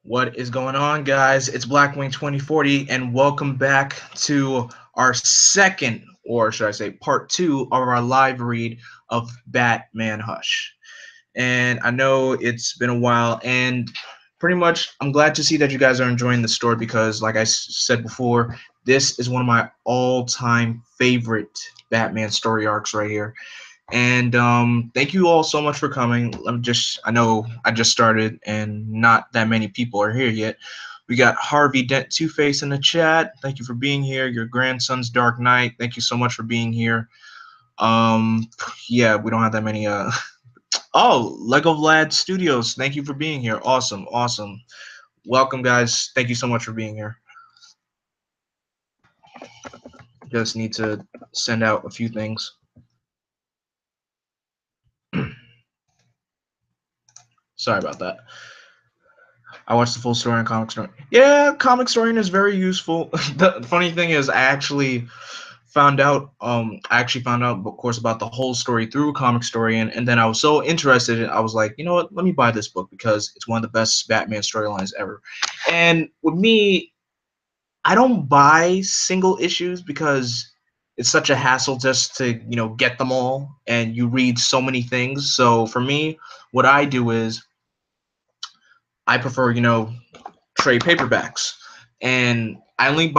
What is going on, guys? It's Blackwing 2040, and welcome back to our second, or should I say, part two of our live read of Batman Hush. And I know it's been a while, and pretty much I'm glad to see that you guys are enjoying the story because, like I said before, this is one of my all-time favorite Batman story arcs right here. And thank you all so much for coming. I know I just started and not that many people are here yet. We got Harvey Dent Two Face in the chat. Thank you for being here. Your grandson's Dark Knight. Thank you so much for being here. Um, yeah, we don't have that many. Oh, Lego Vlad Studios. Thank you for being here. Awesome, awesome. Welcome, guys. Thank you so much for being here. Just need to send out a few things. Sorry about that. I watched the full story on Comic Story. Yeah, Comic Story is very useful. The funny thing is, I actually found out, of course, about the whole story through Comic Story, and then I was so interested, I was like, you know what, let me buy this book because it's one of the best Batman storylines ever. And with me, I don't buy single issues because it's such a hassle just to, get them all, and you read so many things. So for me, what I do is I prefer, trade paperbacks, and I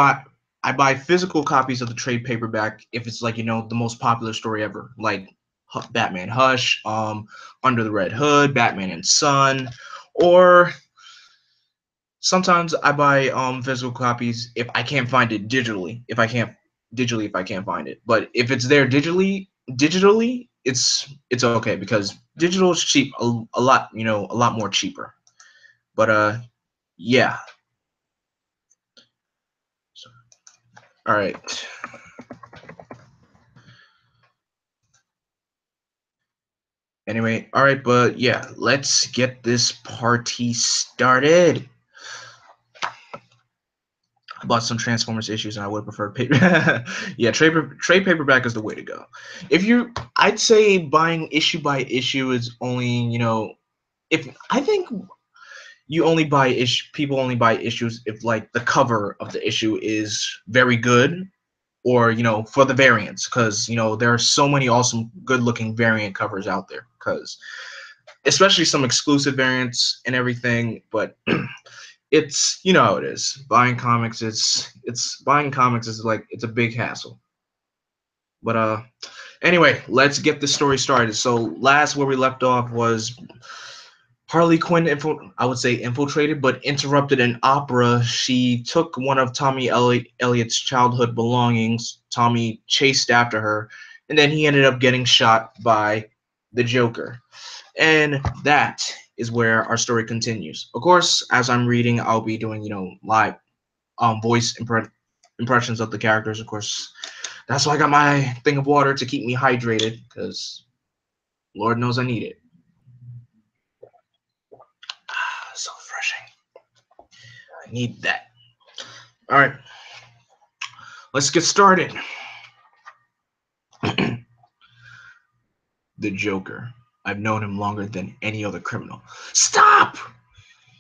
buy physical copies of the trade paperback if it's like the most popular story ever, like Batman Hush, Under the Red Hood, Batman and Son, or sometimes I buy physical copies if I can't find it digitally. If I can't find it, but if it's there digitally, it's okay because digital is cheap, a lot, a lot more cheaper. But yeah. So, all right. Anyway, all right, but yeah, let's get this party started. I bought some Transformers issues, and I would have preferred paper. Yeah, trade paperback is the way to go. I'd say buying issue by issue is only, if I think you only buy issue, people only buy issues if like the cover of the issue is very good, or for the variants, because there are so many awesome, good-looking variant covers out there. Because especially some exclusive variants and everything, but it's how it is. Buying comics is like it's a big hassle. But anyway, let's get the story started. So last where we left off was Harley Quinn I would say infiltrated but interrupted an opera. She took one of Elliot's childhood belongings. Tommy chased after her, and then he ended up getting shot by the Joker. And that is where our story continues. Of course, as I'm reading, I'll be doing, live voice impressions of the characters. Of course, that's why I got my thing of water to keep me hydrated, because Lord knows I need it. So refreshing. I need that. All right, let's get started. The Joker. I've known him longer than any other criminal. Stop!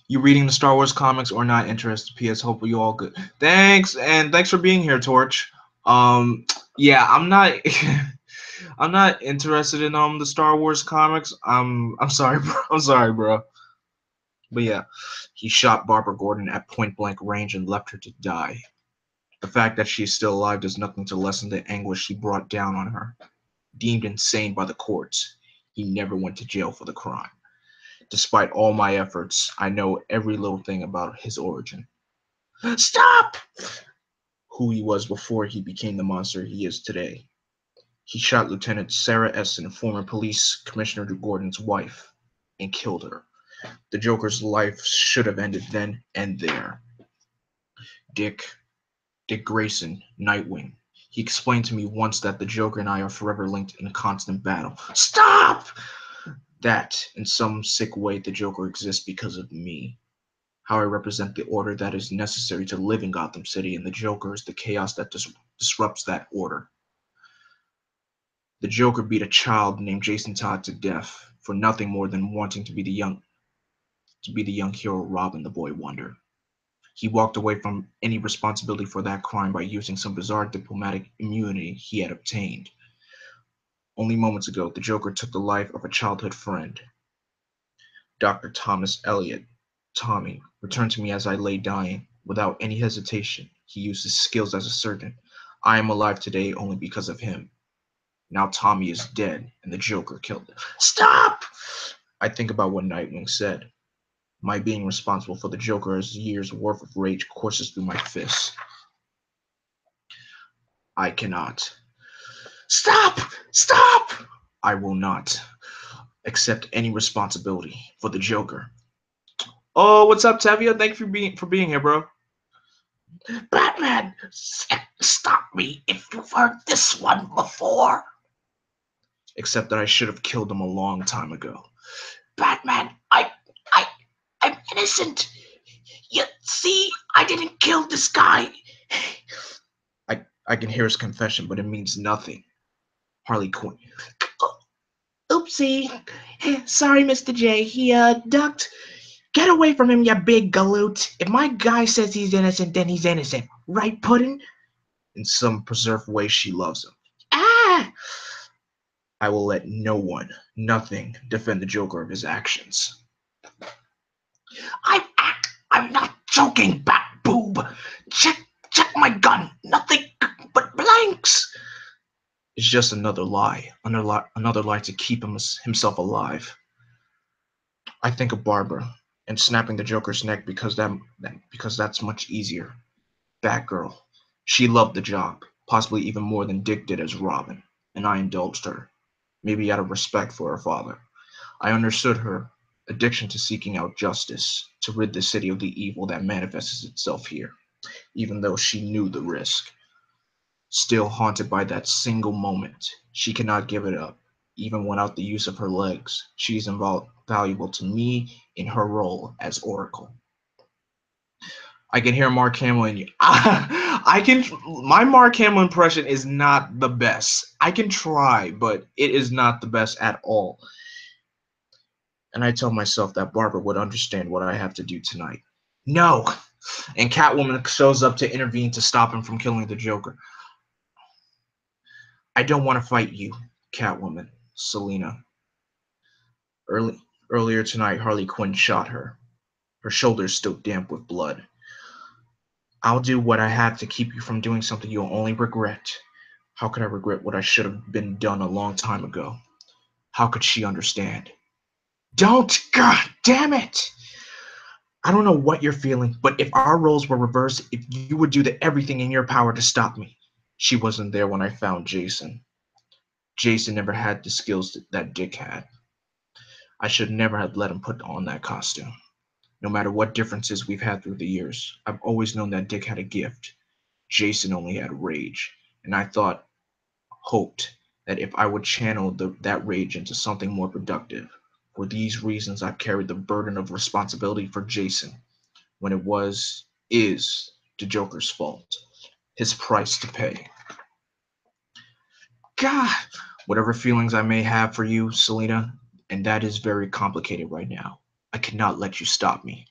You reading the Star Wars comics or not interested? P.S. Hope you all good. Thanks, and thanks for being here, Torch. Yeah, I'm not. I'm not interested in the Star Wars comics. I'm sorry, bro. I'm sorry, bro. But yeah, he shot Barbara Gordon at point blank range and left her to die. The fact that she is still alive does nothing to lessen the anguish he brought down on her. Deemed insane by the courts, he never went to jail for the crime. Despite all my efforts, I know every little thing about his origin. Stop! Who he was before he became the monster he is today. He shot Lieutenant Sarah Essen, former police commissioner Gordon's wife, and killed her. The Joker's life should have ended then and there. Dick, Dick Grayson, Nightwing. He explained to me once that the Joker and I are forever linked in a constant battle. Stop! That, in some sick way, the Joker exists because of me. How I represent the order that is necessary to live in Gotham City, and the Joker is the chaos that disrupts that order. The Joker beat a child named Jason Todd to death for nothing more than wanting to be the young. to be the young hero Robin, the boy wondered. He walked away from any responsibility for that crime by using some bizarre diplomatic immunity he had obtained. Only moments ago, the Joker took the life of a childhood friend. Dr. Thomas Elliot, Tommy, returned to me as I lay dying. Without any hesitation, he used his skills as a surgeon. I am alive today only because of him. Now Tommy is dead, and the Joker killed him. Stop! I think about what Nightwing said. My being responsible for the Joker's year's worth of rage courses through my fists. I cannot. Stop! Stop! I will not accept any responsibility for the Joker. Oh, what's up, Tavia? Thank you for being here, bro. Batman, stop me if you've heard this one before. Except that I should have killed him a long time ago. Batman, I'm innocent. You see, I didn't kill this guy. I can hear his confession, but it means nothing. Harley Quinn. Oopsie. Sorry, Mr. J. He ducked. Get away from him, you big galoot. If my guy says he's innocent, then he's innocent. Right, Puddin'? In some preserved way, she loves him. Ah! I will let no one, nothing, defend the Joker of his actions. I'm not joking, Bat Boob. Check my gun. Nothing but blanks. It's just another lie to keep himself alive. I think of Barbara and snapping the Joker's neck because that's much easier. Batgirl. She loved the job, possibly even more than Dick did as Robin, and I indulged her, maybe out of respect for her father. I understood her addiction to seeking out justice, to rid the city of the evil that manifests itself here, even though she knew the risk. Still haunted by that single moment, she cannot give it up. Even without the use of her legs, she is invaluable to me in her role as Oracle. I can hear Mark Hamill in you. My Mark Hamill impression is not the best. I can try, but it is not the best at all. And I tell myself that Barbara would understand what I have to do tonight. No! And Catwoman shows up to intervene to stop him from killing the Joker. I don't want to fight you, Catwoman, Selina. Earlier tonight, Harley Quinn shot her. Her shoulders still damp with blood. I'll do what I have to keep you from doing something you'll only regret. How could I regret what I should have been done a long time ago? How could she understand? Don't! God damn it! I don't know what you're feeling, but if our roles were reversed, if you would do everything in your power to stop me. She wasn't there when I found Jason. Jason never had the skills that Dick had. I should never have let him put on that costume. No matter what differences we've had through the years, I've always known that Dick had a gift. Jason only had rage, and I hoped that if I would channel that rage into something more productive. For these reasons, I've carried the burden of responsibility for Jason when is the Joker's fault. His price to pay. God, whatever feelings I may have for you, Selina, and that is very complicated right now. I cannot let you stop me.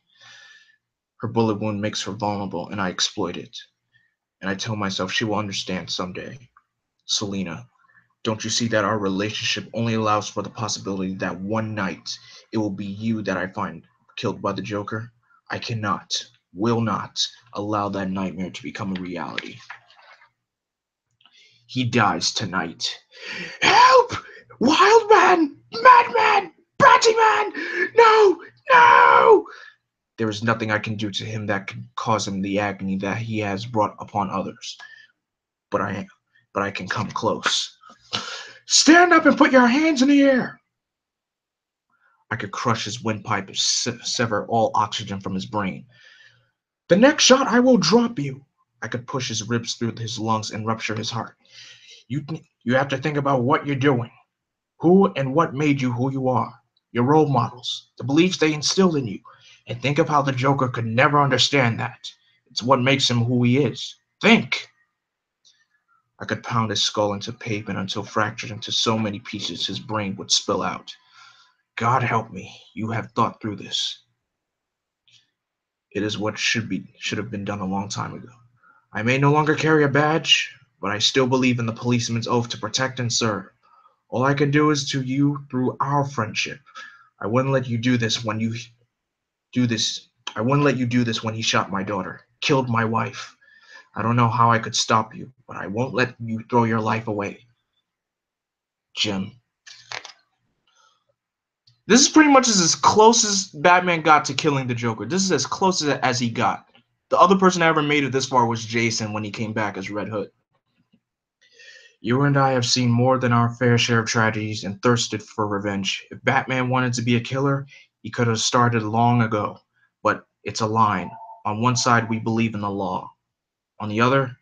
Her bullet wound makes her vulnerable, and I exploit it. And I tell myself she will understand someday. Selina, don't you see that our relationship only allows for the possibility that one night it will be you that I find killed by the Joker? I cannot, will not, allow that nightmare to become a reality. He dies tonight. Help! Wildman! Madman! Battyman! No! No! There is nothing I can do to him that can cause him the agony that he has brought upon others. But I can come close. Stand up and put your hands in the air. I could crush his windpipe and sever all oxygen from his brain. The next shot, I will drop you. I could push his ribs through his lungs and rupture his heart. You have to think about what you're doing. Who and what made you who you are. Your role models. The beliefs they instilled in you. And think of how the Joker could never understand that. It's what makes him who he is. Think. I could pound his skull into pavement until fractured into so many pieces his brain would spill out. God help me, you have thought through this. It is what should have been done a long time ago. I may no longer carry a badge, but I still believe in the policeman's oath to protect and serve. All I can do is to you through our friendship. I wouldn't let you do this when you do this. I wouldn't let you do this when he shot my daughter, killed my wife. I don't know how I could stop you, but I won't let you throw your life away, Jim. This is pretty much as close as Batman got to killing the Joker. This is as close as he got. The other person that ever made it this far was Jason when he came back as Red Hood. You and I have seen more than our fair share of tragedies and thirsted for revenge. If Batman wanted to be a killer, he could have started long ago. But it's a line. On one side, we believe in the law. On the other,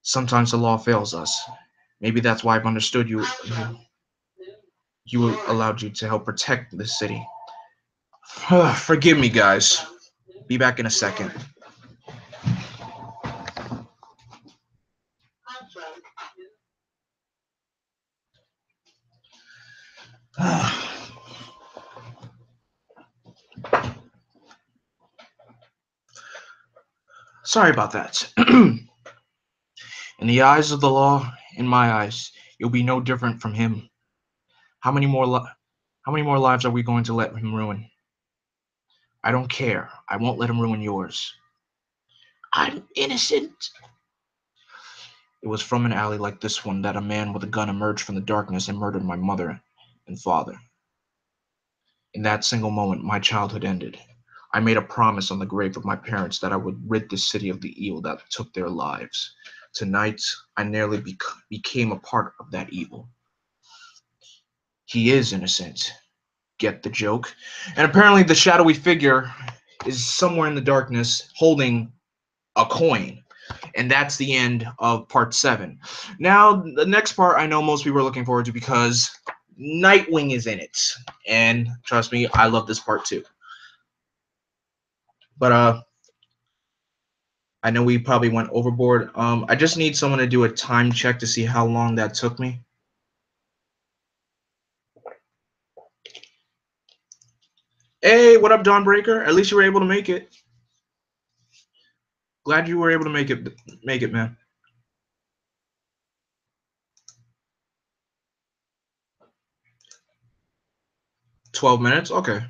sometimes the law fails us. Maybe that's why I've understood you allowed you to help protect this city. Forgive me, guys. Be back in a second. Sorry about that. In the eyes of the law, in my eyes, you'll be no different from him. How many more how many more lives are we going to let him ruin? I don't care. I won't let him ruin yours. I'm innocent. It was from an alley like this one that a man with a gun emerged from the darkness and murdered my mother and father. In that single moment, my childhood ended. I made a promise on the grave of my parents that I would rid this city of the evil that took their lives. Tonight, I nearly became a part of that evil. He is innocent. Get the joke? And apparently, the shadowy figure is somewhere in the darkness holding a coin. And that's the end of part 7. Now, the next part I know most people are looking forward to because Nightwing is in it. And trust me, I love this part too. But I know we probably went overboard. I just need someone to do a time check to see how long that took me. Hey, what up, Dawnbreaker? At least you were able to make it. Glad you were able to make it, man. 12 minutes? Okay.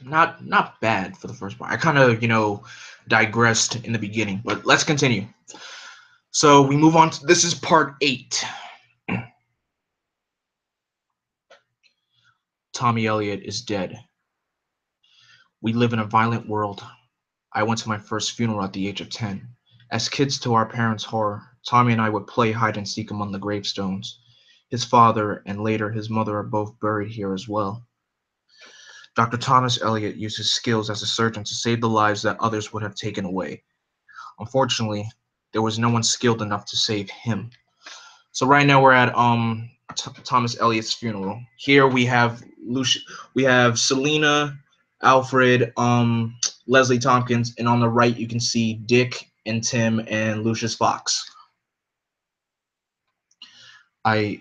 Not bad for the first part. I kind of, digressed in the beginning, but let's continue. So we move on to this is part 8. Tommy Elliot is dead. We live in a violent world. I went to my first funeral at the age of 10. As kids, to our parents' horror, Tommy and I would play hide and seek among the gravestones. His father and later his mother are both buried here as well. Dr. Thomas Elliot used his skills as a surgeon to save the lives that others would have taken away. Unfortunately, there was no one skilled enough to save him. So right now we're at Thomas Elliot's funeral. Here we have Selena, Alfred, Leslie Tompkins, and on the right you can see Dick and Tim and Lucius Fox. I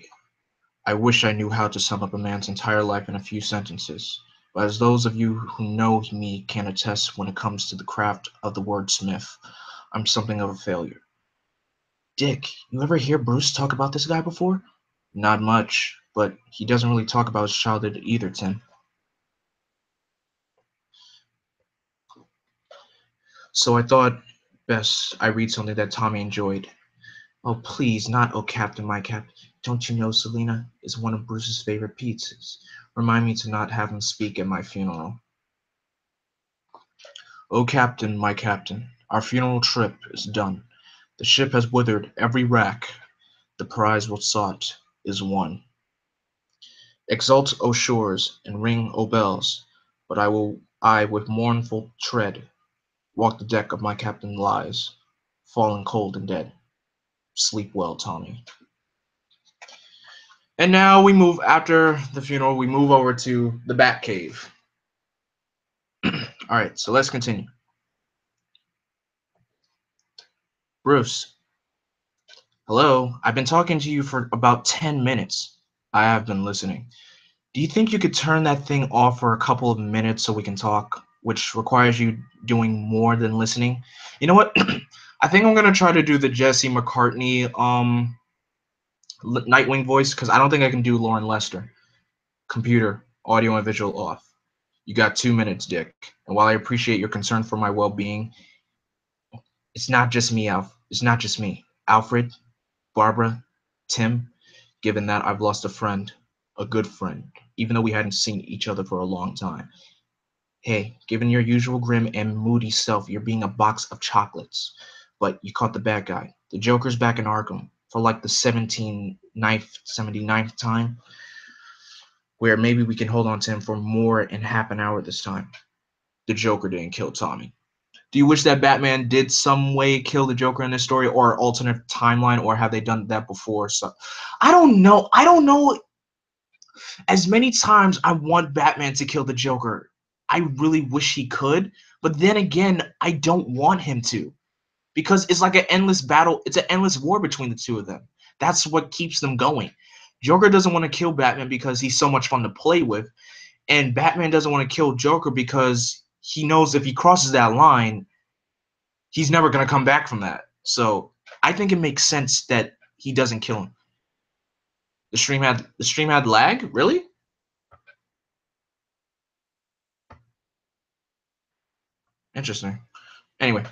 I wish I knew how to sum up a man's entire life in a few sentences, but as those of you who know me can attest, when it comes to the craft of the wordsmith, I'm something of a failure. Dick, you ever hear Bruce talk about this guy before? Not much, but he doesn't really talk about his childhood either, Tim. So I thought best I read something that Tommy enjoyed. Oh, please, not Oh Captain, My Captain. Don't you know Selena is one of Bruce's favorite pizzas? Remind me to not have him speak at my funeral. Oh Captain, my Captain, our funeral trip is done. The ship has withered every wrack. The prize well sought is won. Exult, O shores, and ring, O bells, but I with mournful tread walk the deck of my captain lies, fallen cold and dead. Sleep well, Tommy. And now we move after the funeral. We move over to the Bat Cave. All right, so let's continue. Bruce, hello. I've been talking to you for about 10 minutes. I have been listening. Do you think you could turn that thing off for a couple of minutes so we can talk, which requires you doing more than listening? You know what? I think I'm gonna try to do the Jesse McCartney Nightwing voice because I don't think I can do Lauren Lester. Computer, audio and visual off. You got 2 minutes, Dick. And while I appreciate your concern for my well-being, it's not just me, Alf. It's not just me. Alfred, Barbara, Tim. Given that I've lost a friend, a good friend, even though we hadn't seen each other for a long time. Hey, given your usual grim and moody self, you're being a box of chocolates. But you caught the bad guy. The Joker's back in Arkham for like the 79th time, where maybe we can hold on to him for more than half an hour this time. The Joker didn't kill Tommy. Do you wish that Batman did some way kill the Joker in this story, or alternate timeline, or have they done that before? So, I don't know. I don't know. As many times I want Batman to kill the Joker, I really wish he could. But then again, I don't want him to because it's like an endless battle. It's an endless war between the two of them. That's what keeps them going. Joker doesn't want to kill Batman because he's so much fun to play with, and Batman doesn't want to kill Joker because he knows if he crosses that line, he's never going to come back from that. So I think it makes sense that he doesn't kill him. The stream had lag, really? Interesting. Anyway,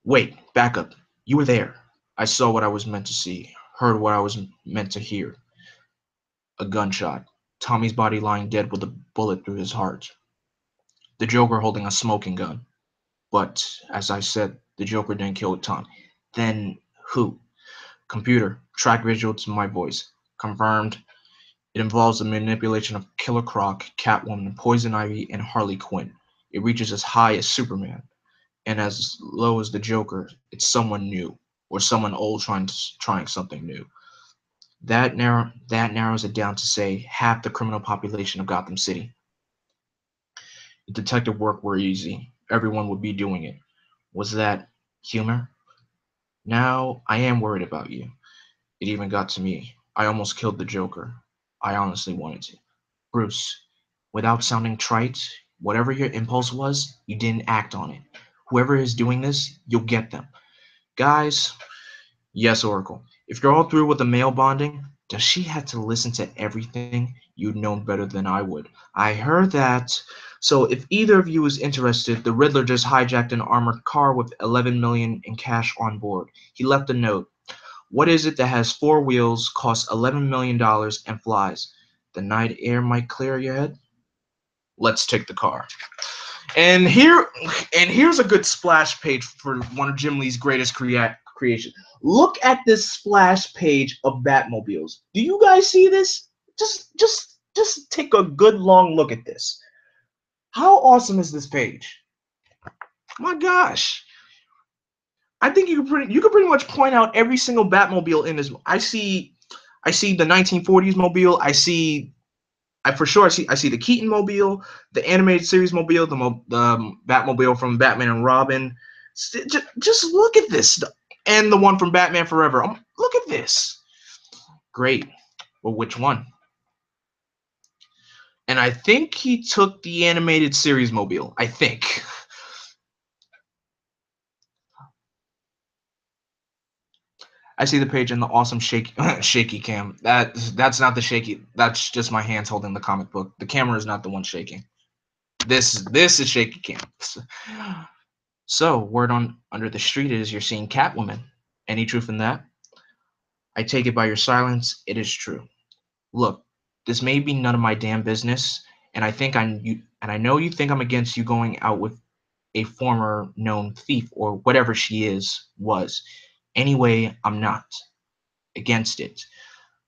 wait, back up. You were there. I saw what I was meant to see, heard what I was meant to hear. A gunshot. Tommy's body lying dead with a bullet through his heart. The Joker holding a smoking gun. But, as I said, the Joker didn't kill Tom. Then who? Computer, track visual to my voice. Confirmed. It involves the manipulation of Killer Croc, Catwoman, Poison Ivy, and Harley Quinn. It reaches as high as Superman, and as low as the Joker. It's someone new, or someone old trying something new. That narrows it down to say half the criminal population of Gotham City. If detective work were easy, everyone would be doing it. Was that humor? Now I am worried about you. It even got to me. I almost killed the Joker. I honestly wanted to. Bruce, without sounding trite, whatever your impulse was, you didn't act on it. Whoever is doing this, you'll get them. Guys, yes, Oracle. If you're all through with the male bonding, does she have to listen to everything? You'd known better than I would. I heard that. So if either of you is interested, the Riddler just hijacked an armored car with 11 million in cash on board. He left a note. What is it that has four wheels, costs $11 million, and flies? The night air might clear your head? Let's take the car. And here's a good splash page for one of Jim Lee's greatest creations. Look at this splash page of Batmobiles. Do you guys see this? Just take a good long look at this. How awesome is this page? My gosh. I think you could pretty much point out every single Batmobile in this. I see the 1940s mobile. I see the Keaton mobile, the animated series mobile, the Batmobile from Batman and Robin. Just look at this, and the one from Batman Forever. Look at this. Great. Well, which one? And I think he took the animated series mobile. I think. I see the page in the awesome shaky cam. That's not the shaky. That's just my hands holding the comic book. The camera is not the one shaking. This is shaky cam. So, word on under the street is you're seeing Catwoman. Any truth in that? I take it by your silence, it is true. Look, this may be none of my damn business, and I know you think I'm against you going out with a former known thief or whatever she was. Anyway, I'm not against it.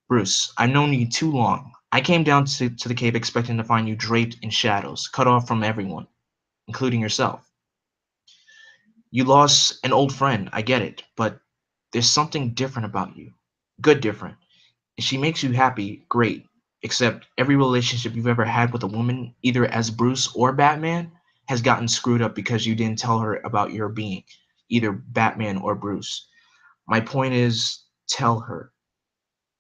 Bruce, I've known you too long. I came down to the cave expecting to find you draped in shadows, cut off from everyone, including yourself. You lost an old friend, I get it, but there's something different about you. Good different. If she makes you happy, great. Except every relationship you've ever had with a woman, either as Bruce or Batman, has gotten screwed up because you didn't tell her about your being, either Batman or Bruce. My point is, tell her.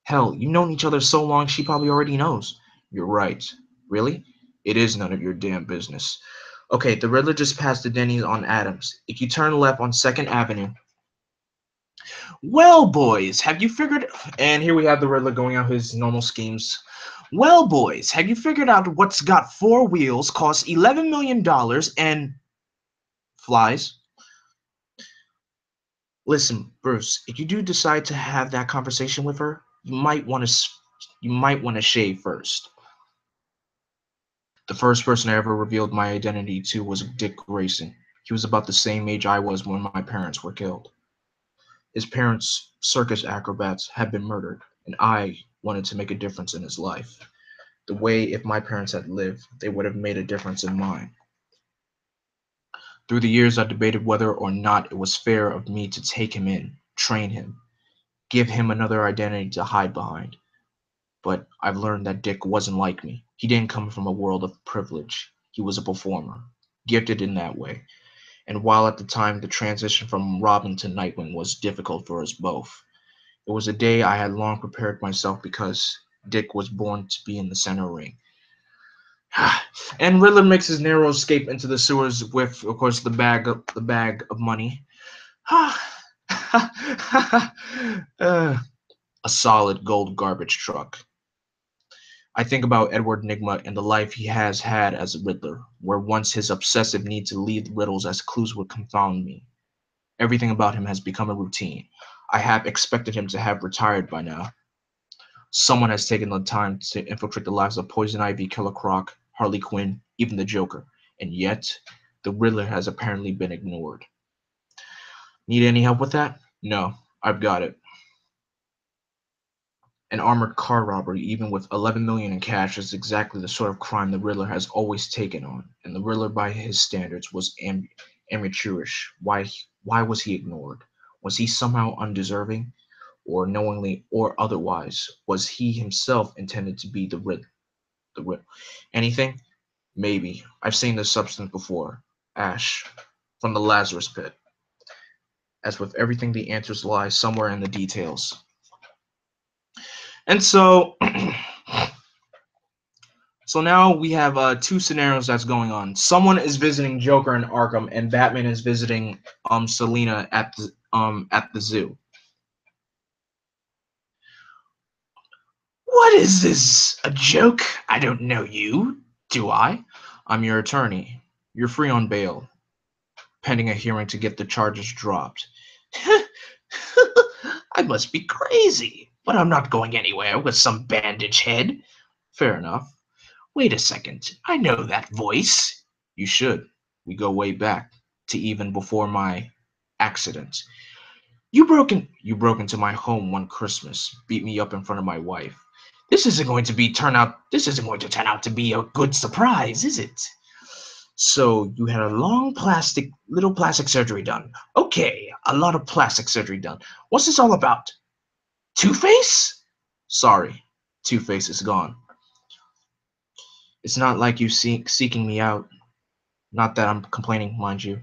Hell, you've known each other so long she probably already knows. You're right. Really? It is none of your damn business. Okay, the Riddler just passed the Denny's on Adams. If you turn left on 2nd Avenue. Well, boys, have you figured... And here we have the Riddler going out his normal schemes. Well, boys, have you figured out what's got 4 wheels, costs $11 million, and flies? Listen, Bruce, if you do decide to have that conversation with her, you might want to shave first. The first person I ever revealed my identity to was Dick Grayson. He was about the same age I was when my parents were killed. His parents, circus acrobats, had been murdered, and I wanted to make a difference in his life. The way if my parents had lived, they would have made a difference in mine. Through the years, I debated whether or not it was fair of me to take him in, train him, give him another identity to hide behind. But I've learned that Dick wasn't like me. He didn't come from a world of privilege. He was a performer, gifted in that way. And while at the time the transition from Robin to Nightwing was difficult for us both, it was a day I had long prepared myself because Dick was born to be in the center ring. And Riddler makes his narrow escape into the sewers with, of course, the bag of money. A solid gold garbage truck. I think about Edward Nygma and the life he has had as a Riddler, where once his obsessive need to leave riddles as clues would confound me. Everything about him has become a routine. I have expected him to have retired by now. Someone has taken the time to infiltrate the lives of Poison Ivy, Killer Croc, Harley Quinn, even the Joker, and yet the Riddler has apparently been ignored. Need any help with that? No, I've got it. An armored car robbery, even with 11 million in cash, is exactly the sort of crime the Riddler has always taken on, and the Riddler, by his standards, was amateurish. Why was he ignored? Was he somehow undeserving, or knowingly or otherwise? Was he himself intended to be the Riddler? Anything? Maybe. I've seen this substance before. Ash, from the Lazarus pit. As with everything, the answers lie somewhere in the details. And so, so now we have two scenarios that's going on. Someone is visiting Joker in Arkham, and Batman is visiting Selina at the zoo. What is this? A joke? I don't know you, do I? I'm your attorney. You're free on bail, pending a hearing to get the charges dropped. I must be crazy, but I'm not going anywhere with some bandage head. Fair enough. Wait a second, I know that voice. You should. We go way back to even before my accident. You broke into my home one Christmas, beat me up in front of my wife. This isn't going to turn out to be a good surprise, is it? So you had a little plastic surgery done. Okay, a lot of plastic surgery done. What's this all about? Two-Face? Sorry, Two-Face is gone. It's not like you seeking me out. Not that I'm complaining, mind you.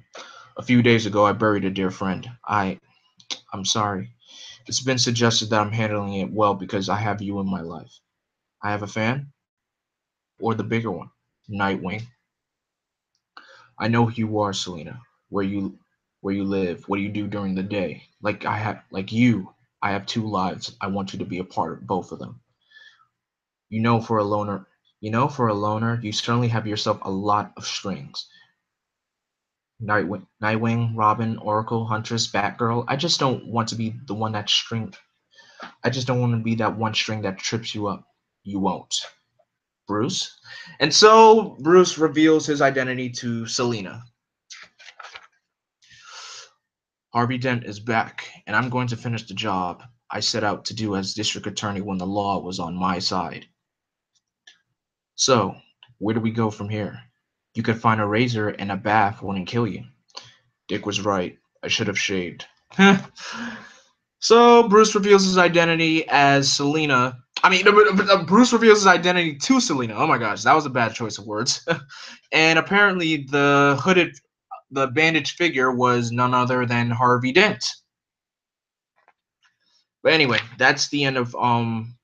A few days ago, I buried a dear friend. I'm sorry. It's been suggested that I'm handling it well because I have you in my life. I have a fan? Or the bigger one? Nightwing. I know who you are, Selina. Where you live, what do you do during the day? I have two lives. I want you to be a part of both of them. You know for a loner, you certainly have yourself a lot of strings. Nightwing, Robin, Oracle, Huntress, Batgirl. I just don't want to be that one string that trips you up. You won't. Bruce? And so Bruce reveals his identity to Selina. Harvey Dent is back, and I'm going to finish the job I set out to do as district attorney when the law was on my side. So, where do we go from here? You could find a razor and a bath wouldn't kill you. Dick was right. I should have shaved. So Bruce reveals his identity as Selina. Bruce reveals his identity to Selina. Oh my gosh, that was a bad choice of words. And apparently the bandaged figure was none other than Harvey Dent. But anyway, that's the end of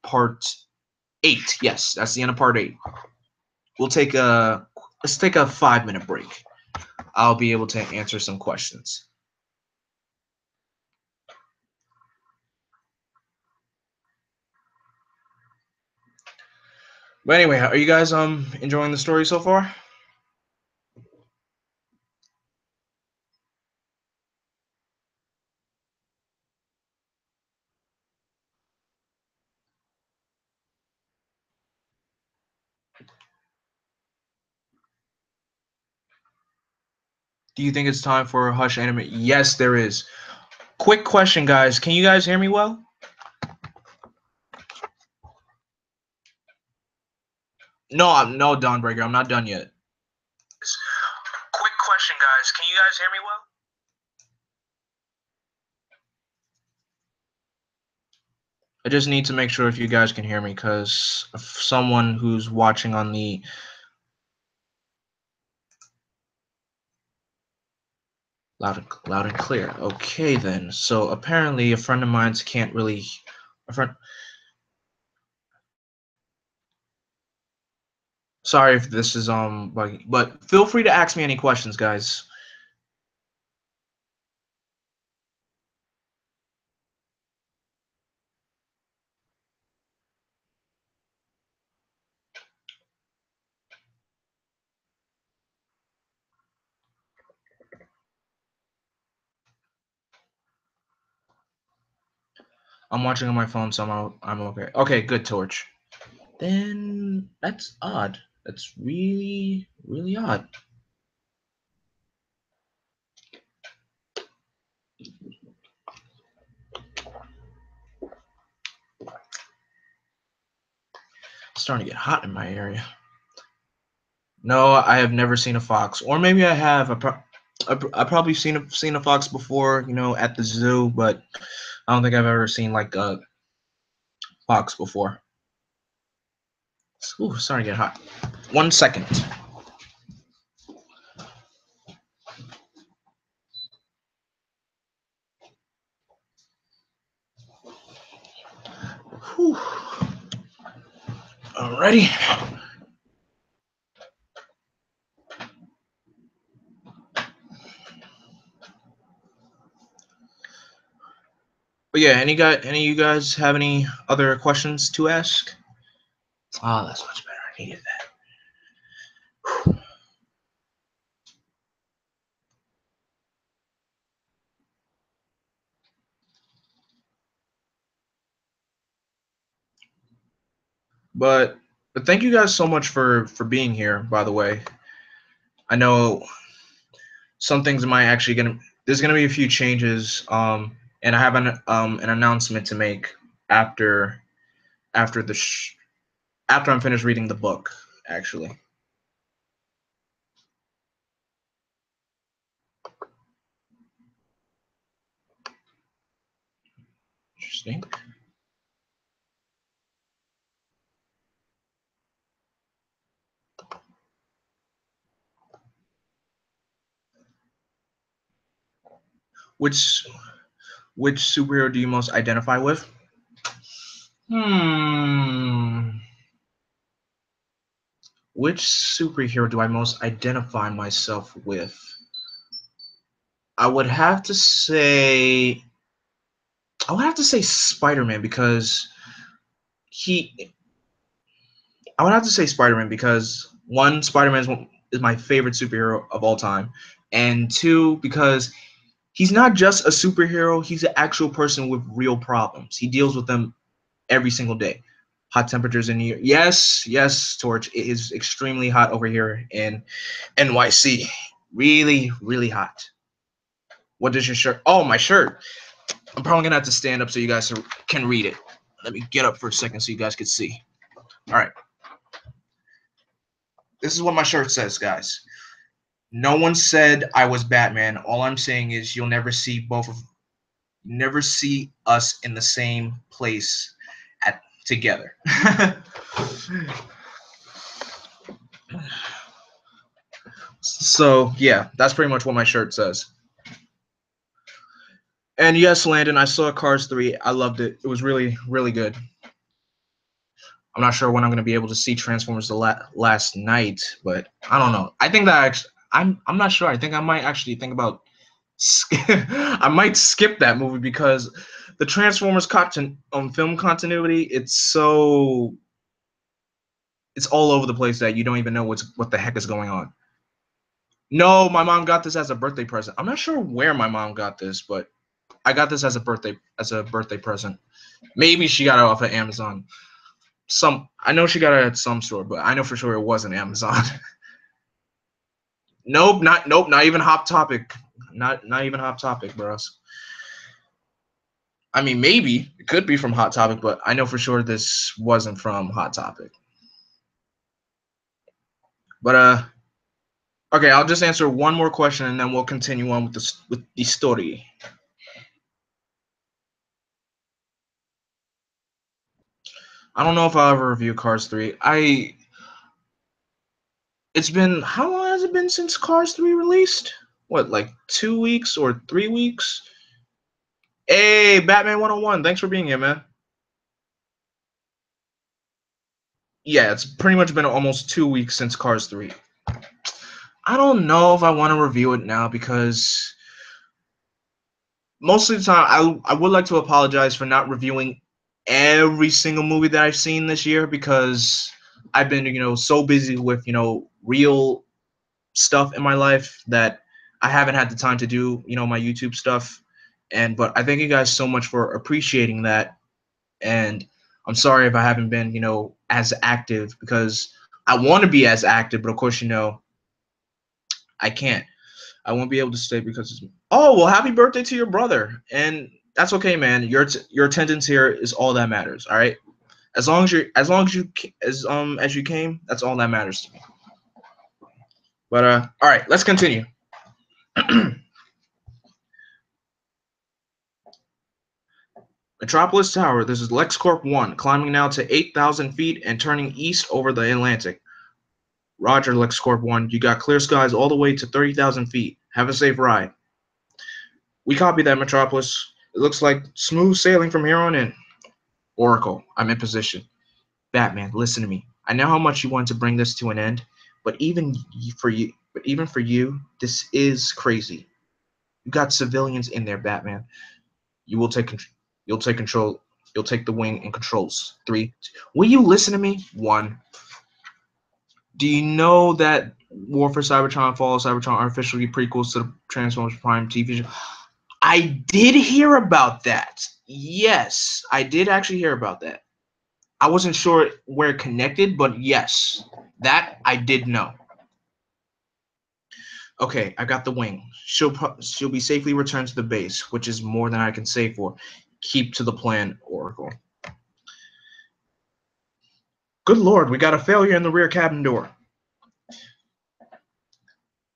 part 8. Yes, that's the end of part 8. Let's take a 5-minute break. I'll be able to answer some questions. But anyway, are you guys enjoying the story so far? Do you think it's time for a Hush anime? Yes, there is. Quick question, guys. Can you guys hear me well? No, Dawnbreaker. I'm not done yet. Quick question, guys. Can you guys hear me well? I just need to make sure if you guys can hear me, because someone who's watching on the loud and clear. Okay, then. So apparently, a friend of mine's can't really. A friend. Sorry if this is buggy, but feel free to ask me any questions, guys. I'm watching on my phone, so I'm okay. Okay, good, Torch. Then that's odd. That's really, really odd. It's starting to get hot in my area. No, I have never seen a fox, or maybe I have. I probably seen a fox before, at the zoo, but I don't think I've ever seen like a fox before. Ooh, starting to get hot. 1 second. Whew. Alrighty. But yeah, any of you guys have any other questions to ask? Oh, that's much better. I needed that. But thank you guys so much for being here. By the way, I know some things might actually gonna there's gonna be a few changes. And I have an announcement to make after after the after I'm finished reading the book. Actually, interesting. Which which superhero do you most identify with? Hmm. Which superhero do I most identify myself with? I would have to say Spider-Man because he I would have to say Spider-Man because one, is my favorite superhero of all time, and two, because he's not just a superhero, he's an actual person with real problems. He deals with them every single day. Hot temperatures in New York. Yes, Torch. It is extremely hot over here in NYC. Really, really hot. What does your shirt? Oh, my shirt. I'm probably gonna have to stand up so you guys can read it. Let me get up for a second so you guys can see. All right. This is what my shirt says, guys. No one said I was Batman. All I'm saying is you'll never see us in the same place together. So yeah, that's pretty much what my shirt says. And yes, Landon, I saw Cars 3. I loved it. It was really, really good. I'm not sure when I'm going to be able to see Transformers the last night, but I don't know. I think that I'm not sure. I think I might actually think about I might skip that movie because the Transformers film continuity, it's all over the place that you don't even know what the heck is going on. No, my mom got this as a birthday present. I'm not sure where my mom got this, but I got this as a birthday present. Maybe she got it off of Amazon. I know she got it at some store, but I know for sure it wasn't Amazon. Nope, not even Hot Topic. Not even Hot Topic, bros. I mean, maybe it could be from Hot Topic, but I know for sure this wasn't from Hot Topic. But okay, I'll just answer one more question and then we'll continue on with the story. I don't know if I'll ever review Cars 3. It's been, how long has it been since Cars 3 released? What, like 2 weeks or 3 weeks? Hey, Batman 101, thanks for being here, man. Yeah, it's pretty much been almost 2 weeks since Cars 3. I don't know if I want to review it now because most of the time I would like to apologize for not reviewing every single movie that I've seen this year because I've been, so busy with, real stuff in my life that I haven't had the time to do, my YouTube stuff. But I thank you guys so much for appreciating that. And I'm sorry if I haven't been, as active because I want to be as active, but of course, I can't. I won't be able to stay because it's. Oh well, happy birthday to your brother, and that's okay, man. Your attendance here is all that matters. All right, as you came, that's all that matters to me. But all right, let's continue. Metropolis Tower. This is LexCorp 1, climbing now to 8,000 feet and turning east over the Atlantic. Roger, LexCorp 1. You got clear skies all the way to 30,000 feet. Have a safe ride. We copy that, Metropolis. It looks like smooth sailing from here on in. Oracle, I'm in position. Batman, listen to me. I know how much you want to bring this to an end, but even for you, this is crazy. You got civilians in there, Batman. You will take control. You'll take control. You'll take the wing and controls. 3. Will you listen to me? 1. Do you know that War for Cybertron, Fall of Cybertron are officially prequels to the Transformers Prime TV show? I did hear about that. Yes, I did actually hear about that. I wasn't sure where it connected, but yes, that I did know. Okay, I got the wing. She'll be safely returned to the base, which is more than I can say for. Keep to the plan, Oracle. Good lord, we got a failure in the rear cabin door.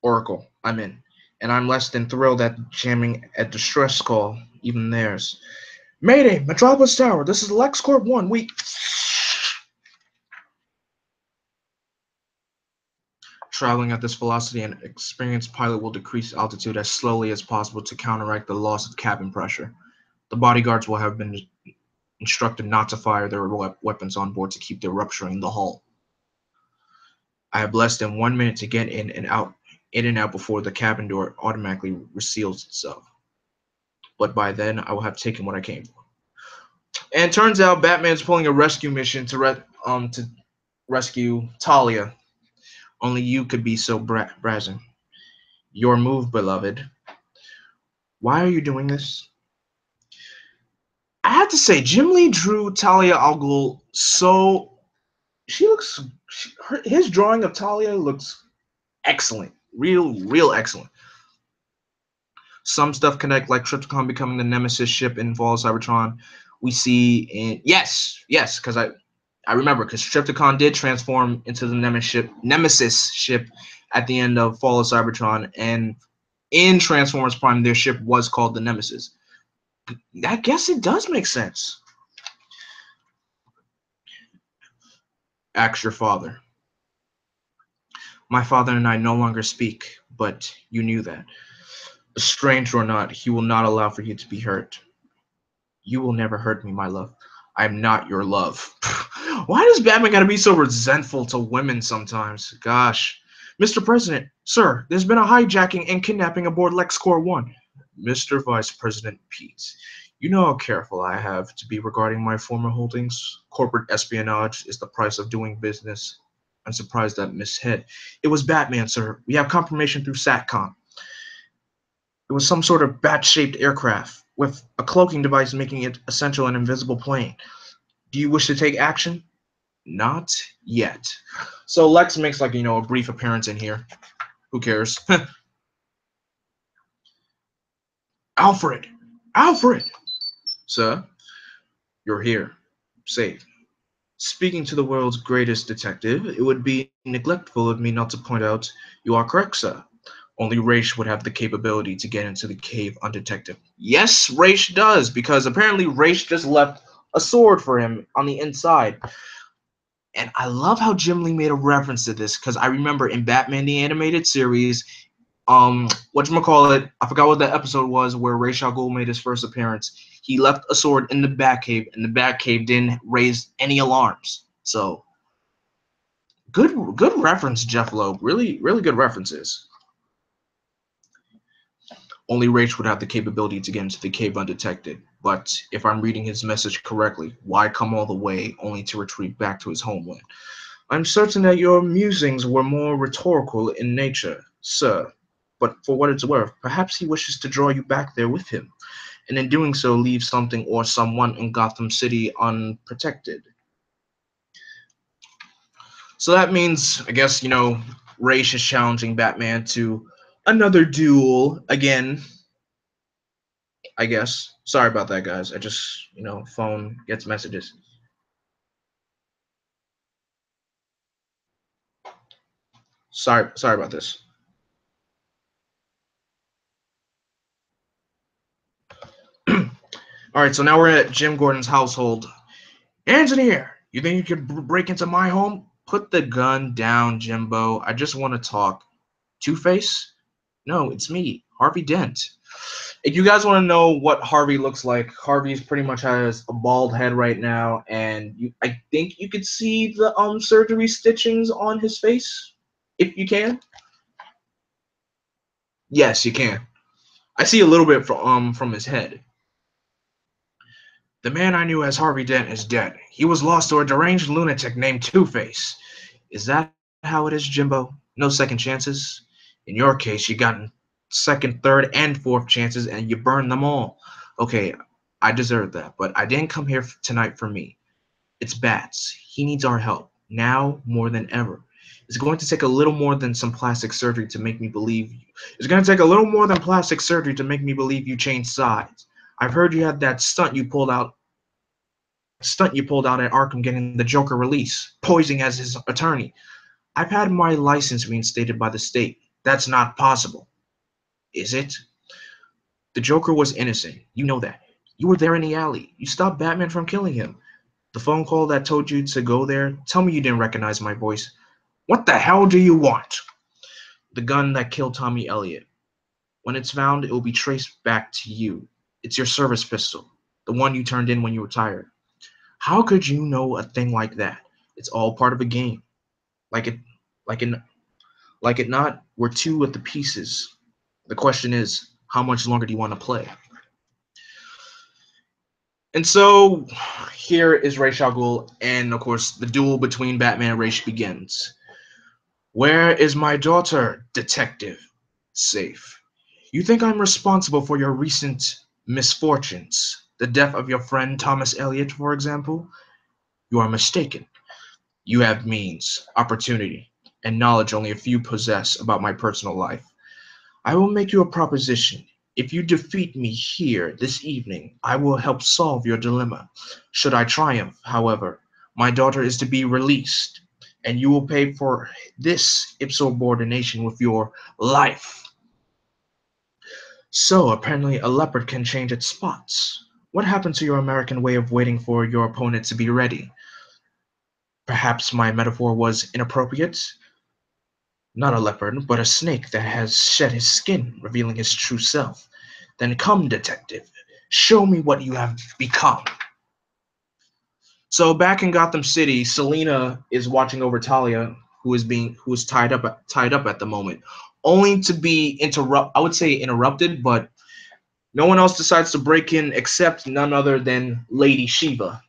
Oracle, I'm in. And I'm less than thrilled at jamming a distress call, even theirs. Mayday, Metropolis Tower, this is LexCorp 1. We... Traveling at this velocity, an experienced pilot will decrease altitude as slowly as possible to counteract the loss of cabin pressure. The bodyguards will have been instructed not to fire their weapons on board to keep the rupturing the hull. I have less than 1 minute to get in and out before the cabin door automatically reseals itself. But by then, I will have taken what I came for. And it turns out Batman's pulling a rescue mission to rescue Talia. Only you could be so brazen. Your move, beloved. Why are you doing this? I have to say, Jim Lee drew Talia al Ghul so... His drawing of Talia looks excellent. Real excellent. Some stuff connect, like Trypticon becoming the Nemesis ship in Fall of Cybertron. We see in... Yes, because I remember, because Trypticon did transform into the Nemesis ship at the end of Fall of Cybertron, and in Transformers Prime, their ship was called the Nemesis. I guess it does make sense. Ask your father. My father and I no longer speak, but you knew that. Strange or not, he will not allow for you to be hurt. You will never hurt me, my love. I am not your love. Why does Batman gotta be so resentful to women sometimes? Gosh. Mr. President, sir, there's been a hijacking and kidnapping aboard LexCorp 1. Mr. Vice President Pete, you know how careful I have to be regarding my former holdings. Corporate espionage is the price of doing business. I'm surprised that Miss Head. It was Batman, sir. We have confirmation through SATCOM. It was some sort of bat-shaped aircraft with a cloaking device making it essential an invisible plane. Do you wish to take action? Not yet. So Lex makes like, a brief appearance in here. Who cares? Alfred! Alfred! Sir, you're here. Safe. Speaking to the world's greatest detective, it would be neglectful of me not to point out you are correct, sir. Only Raish would have the capability to get into the cave undetected. Yes, Raish does, because apparently Raish just left a sword for him on the inside. And I love how Jim Lee made a reference to this, because I remember in Batman the Animated Series, whatchamacallit, I forgot what that episode was where Ra's al Ghul made his first appearance. He left a sword in the Batcave, and the Batcave didn't raise any alarms. So good reference, Jeff Loeb. Really, really good references. Only Ra's would have the capability to get into the cave undetected. But if I'm reading his message correctly, why come all the way only to retreat back to his homeland? I'm certain that your musings were more rhetorical in nature, sir. But for what it's worth, perhaps he wishes to draw you back there with him, and in doing so leave something or someone in Gotham City unprotected. So that means, I guess, Ra's is challenging Batman to another duel again, I guess. Sorry about that, guys. I just, phone gets messages. Sorry about this. All right, so now we're at Jim Gordon's household. Hands in the air. You think you could break into my home? Put the gun down, Jimbo. I just want to talk. Two-Face? No, it's me, Harvey Dent. If you guys want to know what Harvey looks like, Harvey's pretty much has a bald head right now, and I think you could see the surgery stitchings on his face, if you can. Yes, you can. I see a little bit from his head. The man I knew as Harvey Dent is dead. He was lost to a deranged lunatic named Two-Face. Is that how it is, Jimbo? No second chances? In your case, you got second, third, and fourth chances, and you burned them all. Okay, I deserve that, but I didn't come here tonight for me. It's Bats. He needs our help, now more than ever. It's going to take a little more than some plastic surgery to make me believe you. It's going to take a little more than plastic surgery to make me believe you changed sides. I've heard you had that stunt you pulled out at Arkham getting the Joker release, posing as his attorney. I've had my license reinstated by the state. That's not possible. Is it? The Joker was innocent. You know that. You were there in the alley. You stopped Batman from killing him. The phone call that told you to go there, tell me you didn't recognize my voice. What the hell do you want? The gun that killed Tommy Elliot. When it's found, it will be traced back to you. It's your service pistol, the one you turned in when you retired. How could you know a thing like that? It's all part of a game. Like it, like it, like it not, we're two with the pieces. The question is, how much longer do you want to play? And so here is Ra's al Ghul, and of course the duel between Batman and Ra's begins. Where is my daughter, detective? Safe. You think I'm responsible for your recent misfortunes? The death of your friend Thomas Elliot, for example? You are mistaken. You have means, opportunity, and knowledge only a few possess about my personal life. I will make you a proposition. If you defeat me here this evening, I will help solve your dilemma. Should I triumph, however, my daughter is to be released, and you will pay for this insubordination with your life. So, apparently a leopard can change its spots. What happened to your American way of waiting for your opponent to be ready? Perhaps my metaphor was inappropriate? Not a leopard, but a snake that has shed his skin, revealing his true self. Then come, detective, show me what you have become. So back in Gotham City, Selena is watching over Talia, who is tied up at the moment, only to be interrupted, but no one else decides to break in except none other than Lady Shiva.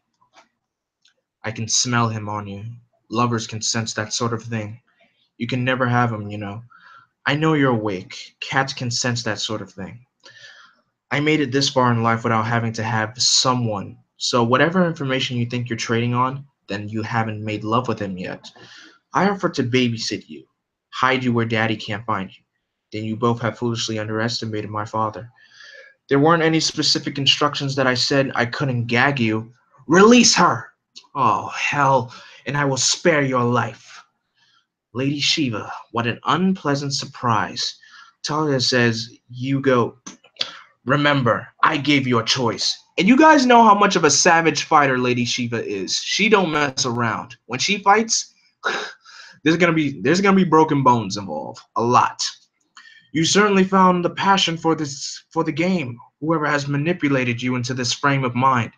I can smell him on you. Lovers can sense that sort of thing. You can never have him, you know. I know you're awake. Cats can sense that sort of thing. I made it this far in life without having to have someone. So whatever information you think you're trading on, then you haven't made love with him yet. I offered to babysit you, hide you where daddy can't find you. Then you both have foolishly underestimated my father. There weren't any specific instructions that I said I couldn't gag you. Release her! Oh, hell, and I will spare your life. Lady Shiva, what an unpleasant surprise. Talia says, you go. Remember, I gave you a choice. And you guys know how much of a savage fighter Lady Shiva is. She don't mess around. When she fights, there's gonna be broken bones involved. A lot. You certainly found the passion for the game. Whoever has manipulated you into this frame of mind,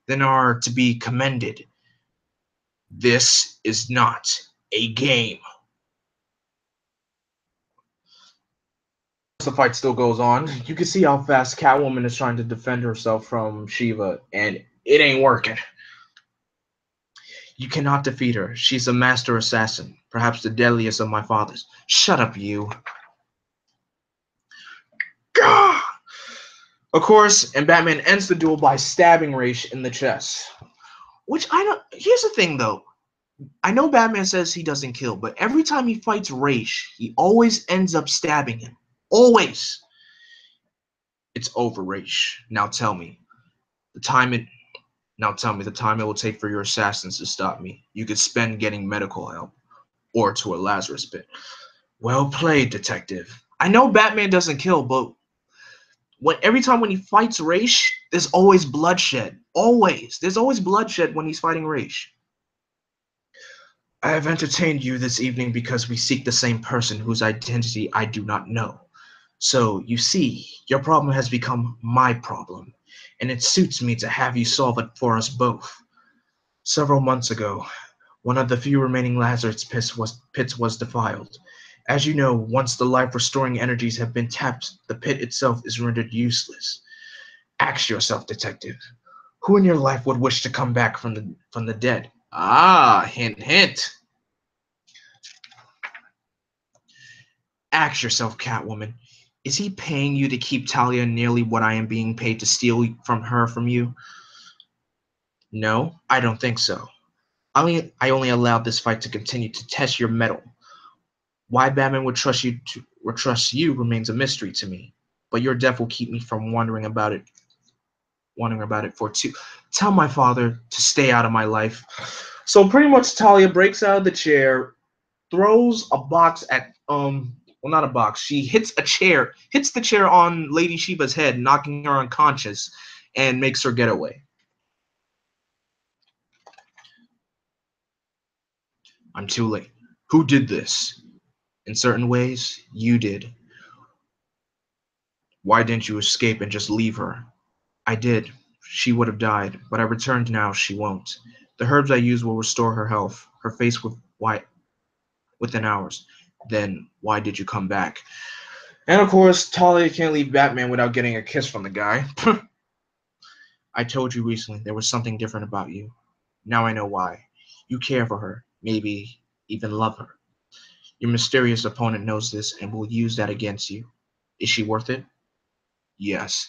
then are to be commended. This is not a game. The fight still goes on. You can see how fast Catwoman is trying to defend herself from Shiva, and it ain't working. You cannot defeat her. She's a master assassin, perhaps the deadliest of my fathers. Shut up, you. Gah! Of course, and Batman ends the duel by stabbing Raish in the chest. Which I don't. Here's the thing, though. I know Batman says he doesn't kill, but every time he fights Raish, he always ends up stabbing him. Always. It's over, Raish. The time it. Now tell me the time it will take for your assassins to stop me. You could spend getting medical help, or to a Lazarus pit. Well played, detective. I know Batman doesn't kill, but every time when he fights Raish, there's always bloodshed. Always. There's always bloodshed when he's fighting Raish. I have entertained you this evening because we seek the same person whose identity I do not know. So, you see, your problem has become my problem, and it suits me to have you solve it for us both. Several months ago, one of the few remaining Lazarus pits was defiled. As you know, once the life-restoring energies have been tapped, the pit itself is rendered useless. Ask yourself, detective, who in your life would wish to come back from the dead? Ah, hint, hint. Ask yourself, Catwoman, is he paying you to keep Talia nearly what I am being paid to steal from you? No, I don't think so. I only allowed this fight to continue to test your mettle. Why Batman would trust you remains a mystery to me. But your death will keep me from wondering about it for two. Tell my father to stay out of my life. So pretty much Talia breaks out of the chair, throws a box at well, not a box. She hits the chair on Lady Shiva's head, knocking her unconscious, and makes her get away. I'm too late. Who did this? In certain ways, you did. Why didn't you escape and just leave her? I did. She would have died, but I returned now she won't. The herbs I use will restore her health. Her face will white within hours. Then why did you come back? And of course, Talia can't leave Batman without getting a kiss from the guy. I told you recently there was something different about you. Now I know why. You care for her, maybe even love her. Your mysterious opponent knows this and will use that against you. Is she worth it? Yes.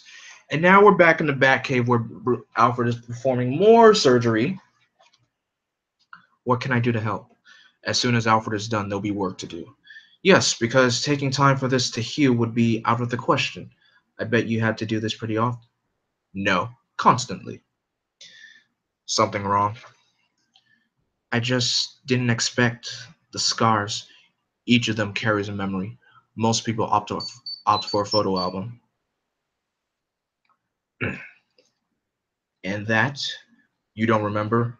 And now we're back in the Batcave where Alfred is performing more surgery. What can I do to help? As soon as Alfred is done, there'll be work to do. Yes, because taking time for this to heal would be out of the question. I bet you had to do this pretty often. No, constantly. Something wrong. I just didn't expect the scars. Each of them carries a memory. Most people opt for a photo album. And that you don't remember?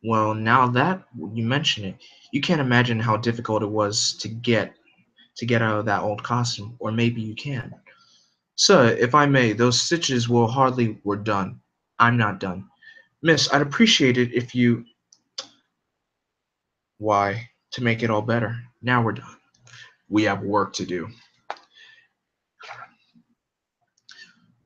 Well, now that you mention it, you can't imagine how difficult it was to get out of that old costume, or maybe you can. Sir, if I may, those stitches were done. I'm not done. Miss, I'd appreciate it if you... Why? To make it all better. Now we're done. We have work to do.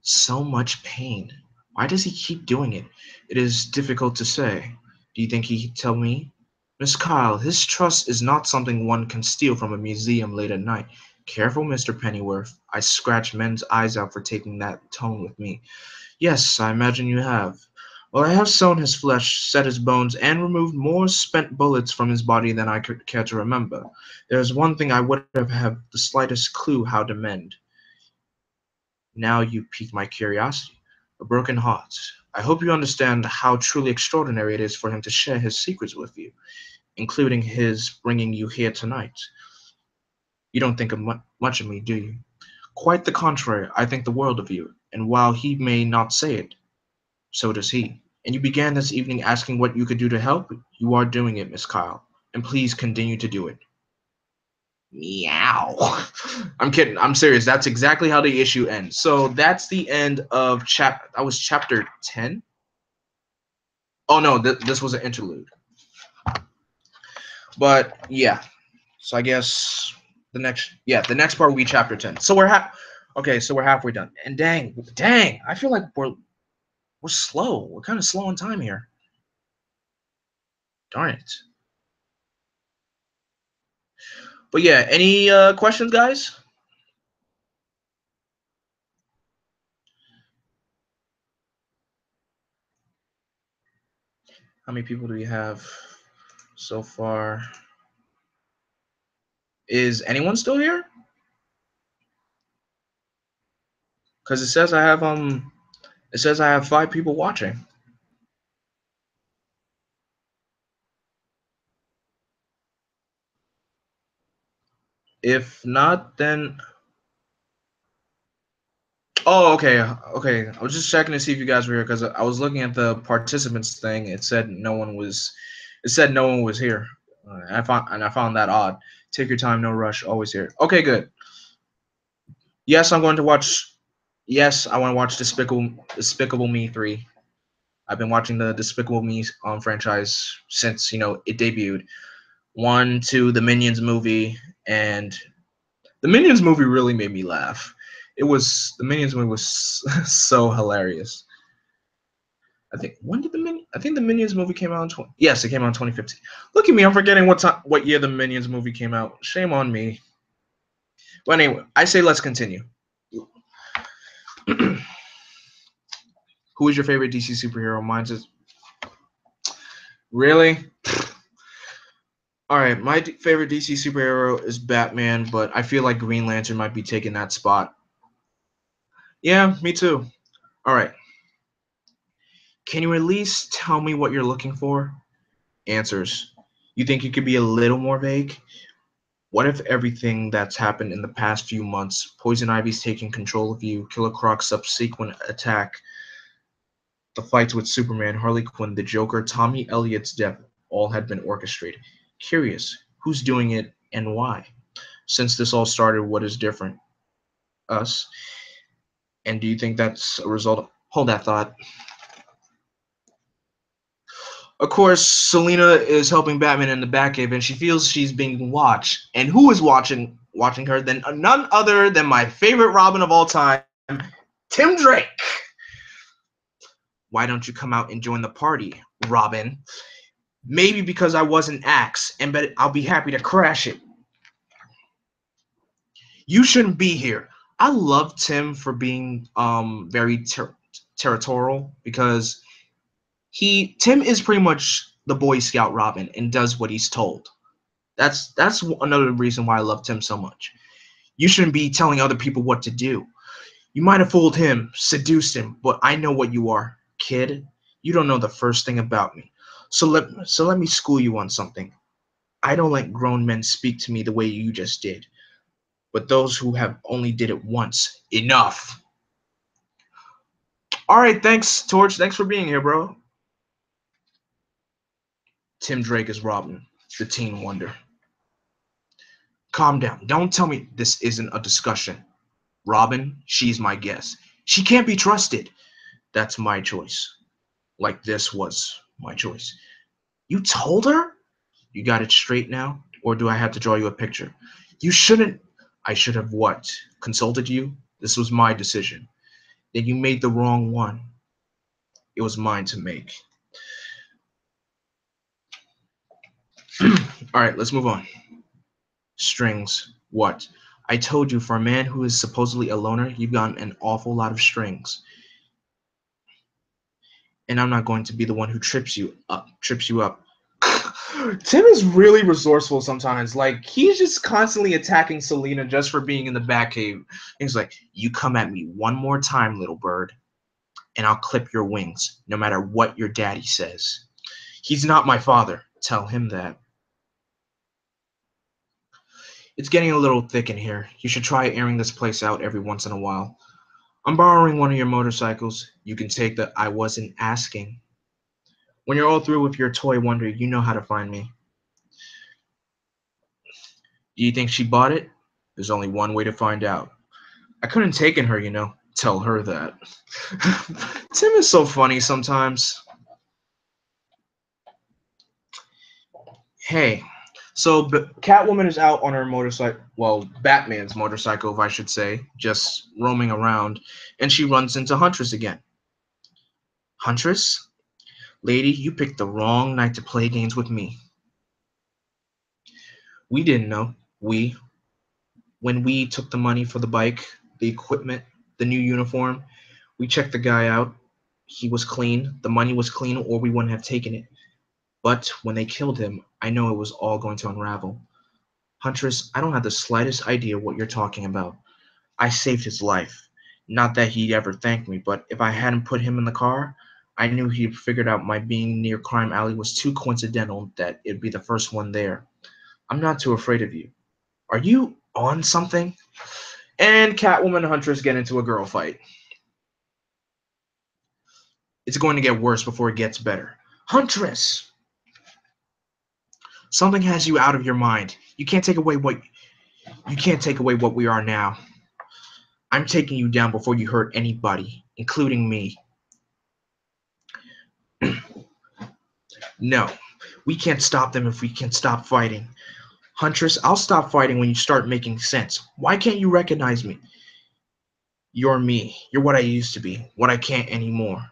So much pain. Why does he keep doing it? It is difficult to say. Do you think he could tell me? Miss Kyle, his trust is not something one can steal from a museum late at night. Careful, Mr. Pennyworth. I scratch men's eyes out for taking that tone with me. Yes, I imagine you have. Well, I have sewn his flesh, set his bones, and removed more spent bullets from his body than I could care to remember. There is one thing I would have had the slightest clue how to mend. Now you pique my curiosity. A broken heart. I hope you understand how truly extraordinary it is for him to share his secrets with you, including his bringing you here tonight. You don't think of much of me, do you? Quite the contrary, I think the world of you, and while he may not say it, so does he. And you began this evening asking what you could do to help? You are doing it, Miss Kyle, and please continue to do it. Meow. I'm kidding. I'm serious. That's exactly how the issue ends. So that's the end of that was chapter 10. Oh no, this was an interlude. But yeah. So I guess the next part will be chapter 10. So we're halfway done. And dang, I feel like we're slow. We're kind of slow on time here. Darn it. But yeah, any questions, guys? How many people do we have so far? Is anyone still here? Because it says I have 5 people watching. If not, then oh, okay. I was just checking to see if you guys were here because I was looking at the participants thing. It said no one was. It said no one was here. I found that odd. Take your time, no rush. Always here. Okay, good. Yes, I'm going to watch. Yes, I want to watch Despicable Me 3. I've been watching the Despicable Me franchise since it debuted. 1, 2, the Minions movie, and the Minions movie really made me laugh. The Minions movie was so hilarious. I think the Minions movie came out in yes, it came out in 2015. Look at me, I'm forgetting what year the Minions movie came out. Shame on me. But anyway, I say let's continue. Who is your favorite DC superhero? Mine's is really. All right, my favorite DC superhero is Batman, but I feel like Green Lantern might be taking that spot. Yeah, me too. All right. Can you at least tell me what you're looking for? Answers. You think you could be a little more vague? What if everything that's happened in the past few months, Poison Ivy's taking control of you, Killer Croc's subsequent attack, the fights with Superman, Harley Quinn, the Joker, Tommy Elliott's death, all had been orchestrated? Curious, who's doing it and why? Since this all started, what is different? Us. And do you think that's a result of... Hold that thought. Of course, Selina is helping Batman in the Batcave, and she feels she's being watched. And who is watching her? Then none other than my favorite Robin of all time, Tim Drake. Why don't you come out and join the party, Robin? Maybe because I wasn't Axe, and but I'll be happy to crash it. You shouldn't be here. I love Tim for being very territorial because Tim is pretty much the Boy Scout Robin and does what he's told. That's another reason why I love Tim so much. You shouldn't be telling other people what to do. You might have fooled him, seduced him, but I know what you are, kid. You don't know the first thing about me. So let me school you on something. I don't let grown men speak to me the way you just did. But those who have only did it once, enough. All right, thanks, Torch. Thanks for being here, bro. Tim Drake is Robin, the teen wonder. Calm down. Don't tell me this isn't a discussion. Robin, she's my guest. She can't be trusted. That's my choice. like this was my choice. You told her? You got it straight now? Or do I have to draw you a picture? You shouldn't. I should have what? Consulted you? This was my decision. Then you made the wrong one. It was mine to make. Alright, let's move on. Strings. What? I told you, for a man who is supposedly a loner, you've gotten an awful lot of strings. And I'm not going to be the one who trips you up. Tim is really resourceful sometimes. Like, he's just constantly attacking Selena just for being in the Batcave. He's like, you come at me one more time, little bird, and I'll clip your wings, no matter what your daddy says. He's not my father. Tell him that. It's getting a little thick in here. You should try airing this place out every once in a while. I'm borrowing one of your motorcycles. You can take the I wasn't asking. When you're all through with your toy wonder, you know how to find me. Do you think she bought it? There's only one way to find out. I couldn't take in her, you know. Tell her that. Tim is so funny sometimes. Hey, so Catwoman is out on her motorcycle, well, Batman's motorcycle, if I should say, just roaming around, and she runs into Huntress again. Huntress? Lady, you picked the wrong night to play games with me. We didn't know. When we took the money for the bike, the equipment, the new uniform, we checked the guy out. He was clean, the money was clean, or we wouldn't have taken it. But when they killed him, I know it was all going to unravel. Huntress, I don't have the slightest idea what you're talking about. I saved his life. Not that he'd ever thank me, but if I hadn't put him in the car, I knew he'd figured out my being near Crime Alley was too coincidental that it'd be the first one there. I'm not too afraid of you. Are you on something? And Catwoman and Huntress get into a girl fight. It's going to get worse before it gets better. Huntress! Something has you out of your mind. You can't take away what we are now. I'm taking you down before you hurt anybody, including me. No, we can't stop them if we can stop fighting. Huntress, I'll stop fighting when you start making sense. Why can't you recognize me? You're me. You're what I used to be, what I can't anymore.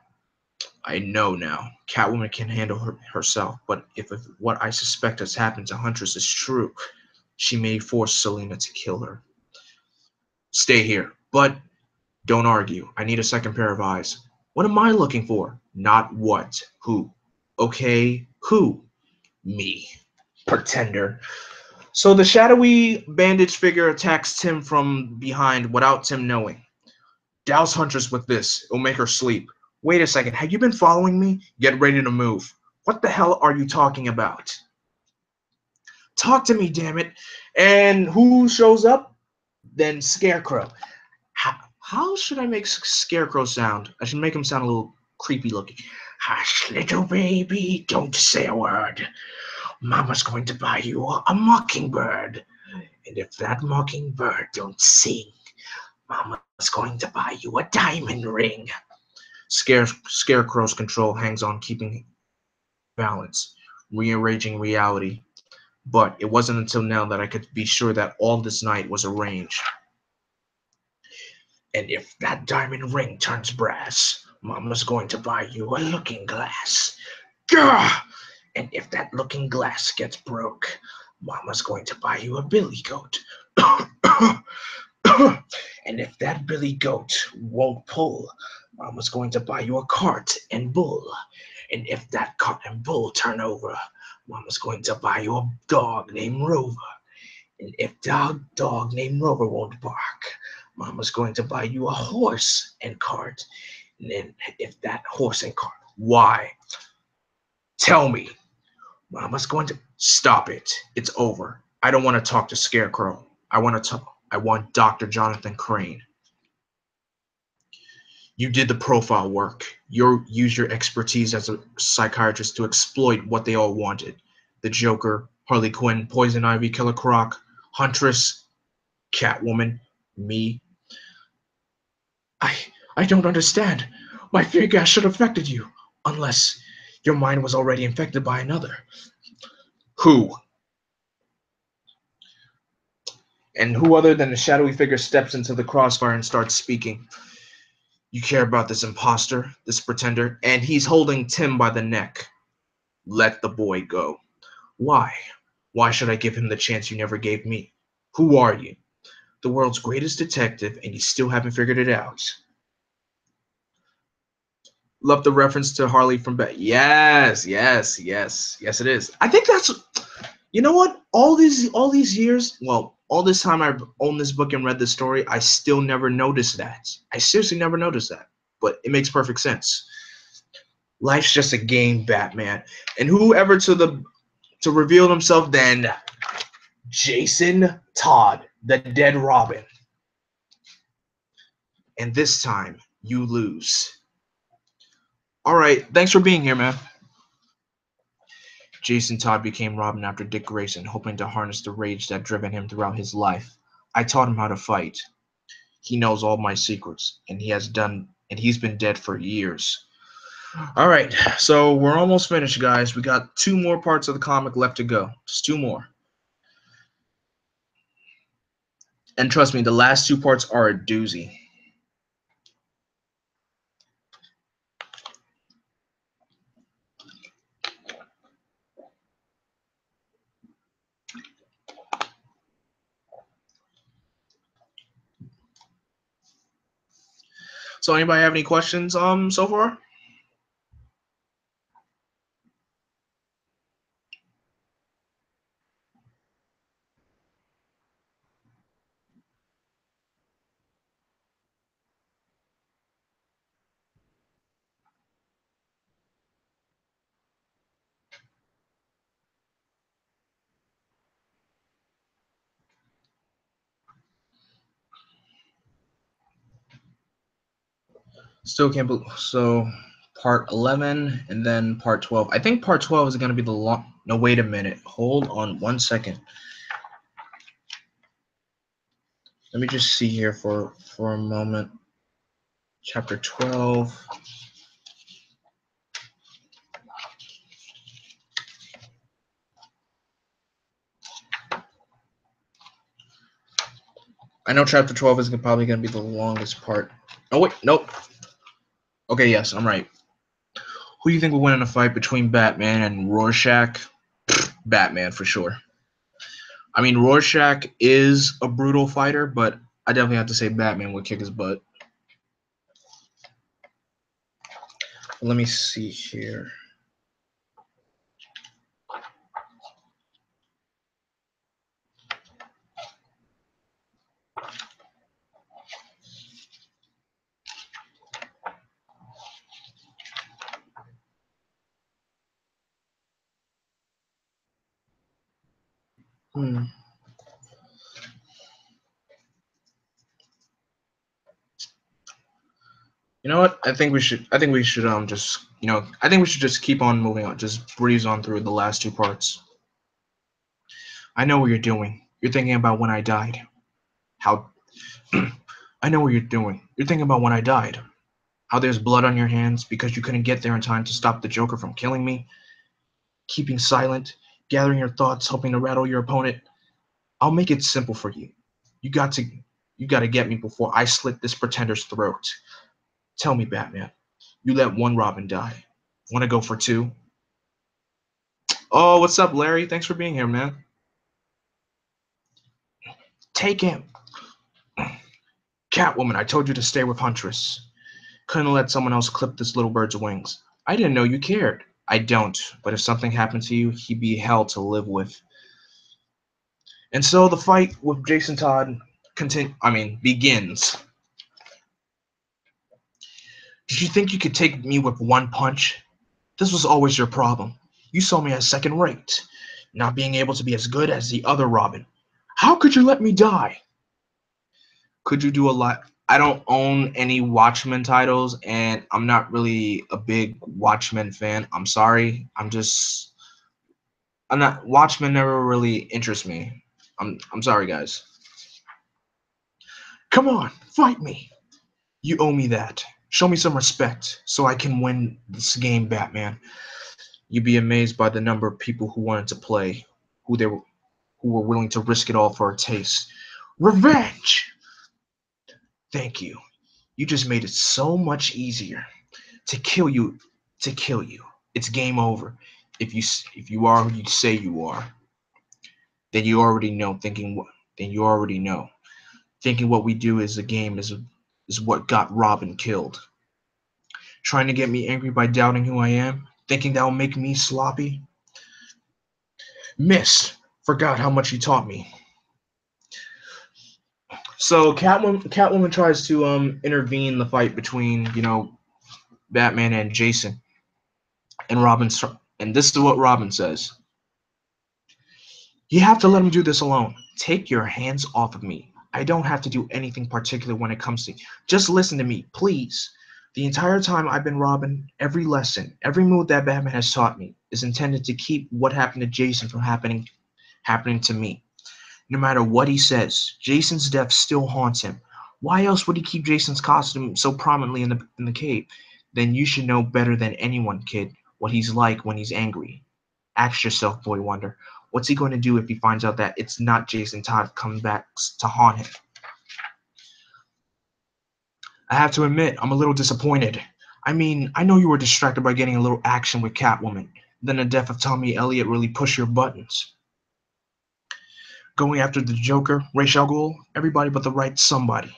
I know now. Catwoman can handle herself, but if what I suspect has happened to Huntress is true, she may force Selena to kill her. Stay here, but don't argue. I need a second pair of eyes. What am I looking for? Not what. Who? Okay, who? Me. Pretender. So the shadowy bandaged figure attacks Tim from behind without Tim knowing. Douse Huntress with this. It'll make her sleep. Wait a second. Have you been following me? Get ready to move. What the hell are you talking about? Talk to me, damn it. And who shows up? Then Scarecrow. How should I make Scarecrow sound? I should make him sound a little creepy looking. Hush, little baby, don't say a word. Mama's going to buy you a mockingbird. And if that mockingbird don't sing, Mama's going to buy you a diamond ring. Scarecrow's control hangs on keeping balance, rearranging reality. But it wasn't until now that I could be sure that all this night was arranged. And if that diamond ring turns brass, Mama's going to buy you a looking glass. Gah! And if that looking glass gets broke, Mama's going to buy you a billy goat. And if that billy goat won't pull, Mama's going to buy you a cart and bull. And if that cart and bull turn over, Mama's going to buy you a dog named Rover. And if dog named Rover won't bark, Mama's going to buy you a horse and cart. And then if that horse and cart, why? Tell me. Mama's going to stop it. It's over. I don't want to talk to Scarecrow. I want Dr. Jonathan Crane. You did the profile work. You used your expertise as a psychiatrist to exploit what they all wanted. The Joker, Harley Quinn, Poison Ivy, Killer Croc, Huntress, Catwoman, me. I don't understand. My fear gas should have affected you. Unless your mind was already infected by another. Who? And who other than the shadowy figure steps into the crossfire and starts speaking? You care about this imposter, this pretender, and he's holding Tim by the neck. Let the boy go. Why? Why should I give him the chance you never gave me? Who are you? The world's greatest detective, and you still haven't figured it out. Love the reference to Harley from Bat. Yes, yes, yes, yes. It is. I think that's. You know what? All these years, well, all this time I've owned this book and read this story, I still never noticed that. I seriously never noticed that. But it makes perfect sense. Life's just a game, Batman. And whoever to reveal himself then? Jason Todd, the dead Robin. And this time you lose. All right, thanks for being here, man. Jason Todd became Robin after Dick Grayson, hoping to harness the rage that driven him throughout his life. I taught him how to fight. He knows all my secrets, and he's been dead for years. All right, so we're almost finished, guys. We got 2 more parts of the comic left to go. Just 2 more. And trust me, the last 2 parts are a doozy. So anybody have any questions so far? Still can't believe. So part 11 and then part 12. I think part 12 is going to be the long. No, wait a minute. Hold on 1 second. Let me just see here for a moment. Chapter 12. I know chapter 12 is probably going to be the longest part. Oh, wait. Nope. Okay, yes, I'm right. Who do you think will win in a fight between Batman and Rorschach? Batman, for sure. I mean, Rorschach is a brutal fighter, but I definitely have to say Batman would kick his butt. Let me see here. Hmm. You know what? I think we should just I think we should just keep on moving on. Just breeze on through the last 2 parts. I know what you're doing. You're thinking about when I died. How I know what you're doing. You're thinking about when I died. How there's blood on your hands because you couldn't get there in time to stop the Joker from killing me. Keeping silent, gathering your thoughts, hoping to rattle your opponent. I'll make it simple for you. You got to get me before I slit this pretender's throat. Tell me, Batman. You let 1 Robin die. Want to go for 2? Oh, what's up, Larry? Thanks for being here, man. Take him. Catwoman, I told you to stay with Huntress. Couldn't let someone else clip this little bird's wings. I didn't know you cared. I don't, but if something happened to you, he'd be hell to live with. And so the fight with Jason Todd begins. Did you think you could take me with 1 punch? This was always your problem. You saw me as second rate, not being able to be as good as the other Robin. How could you let me die? Could you do a lot? I don't own any Watchmen titles, and I'm not really a big Watchmen fan. I'm sorry. I'm not. Watchmen never really interests me. I'm sorry, guys. Come on, fight me. You owe me that. Show me some respect so I can win this game, Batman. You'd be amazed by the number of people who wanted to play, who they were, who were willing to risk it all for a taste. Revenge! Thank you. You just made it so much easier to kill you. To kill you. It's game over. If you are who you say you are, then you already know. Then you already know. Thinking what we do is a game is what got Robin killed. Trying to get me angry by doubting who I am, thinking that will make me sloppy. Miss, forgot how much you taught me. So Catwoman tries to intervene in the fight between Batman and Jason, and and this is what Robin says: "You have to let him do this alone. Take your hands off of me. I don't have to do anything particular when it comes to. Just listen to me, please. The entire time I've been Robin, every lesson, every move that Batman has taught me is intended to keep what happened to Jason from happening to me. No matter what he says, Jason's death still haunts him. Why else would he keep Jason's costume so prominently in the cave? Then you should know better than anyone, kid, what he's like when he's angry. Ask yourself, Boy Wonder, what's he going to do if he finds out that it's not Jason Todd coming back to haunt him? I have to admit, I'm a little disappointed. I mean, I know you were distracted by getting a little action with Catwoman. Then the death of Tommy Elliot really pushed your buttons. Going after the Joker, Ra's al Ghul, everybody but the right somebody.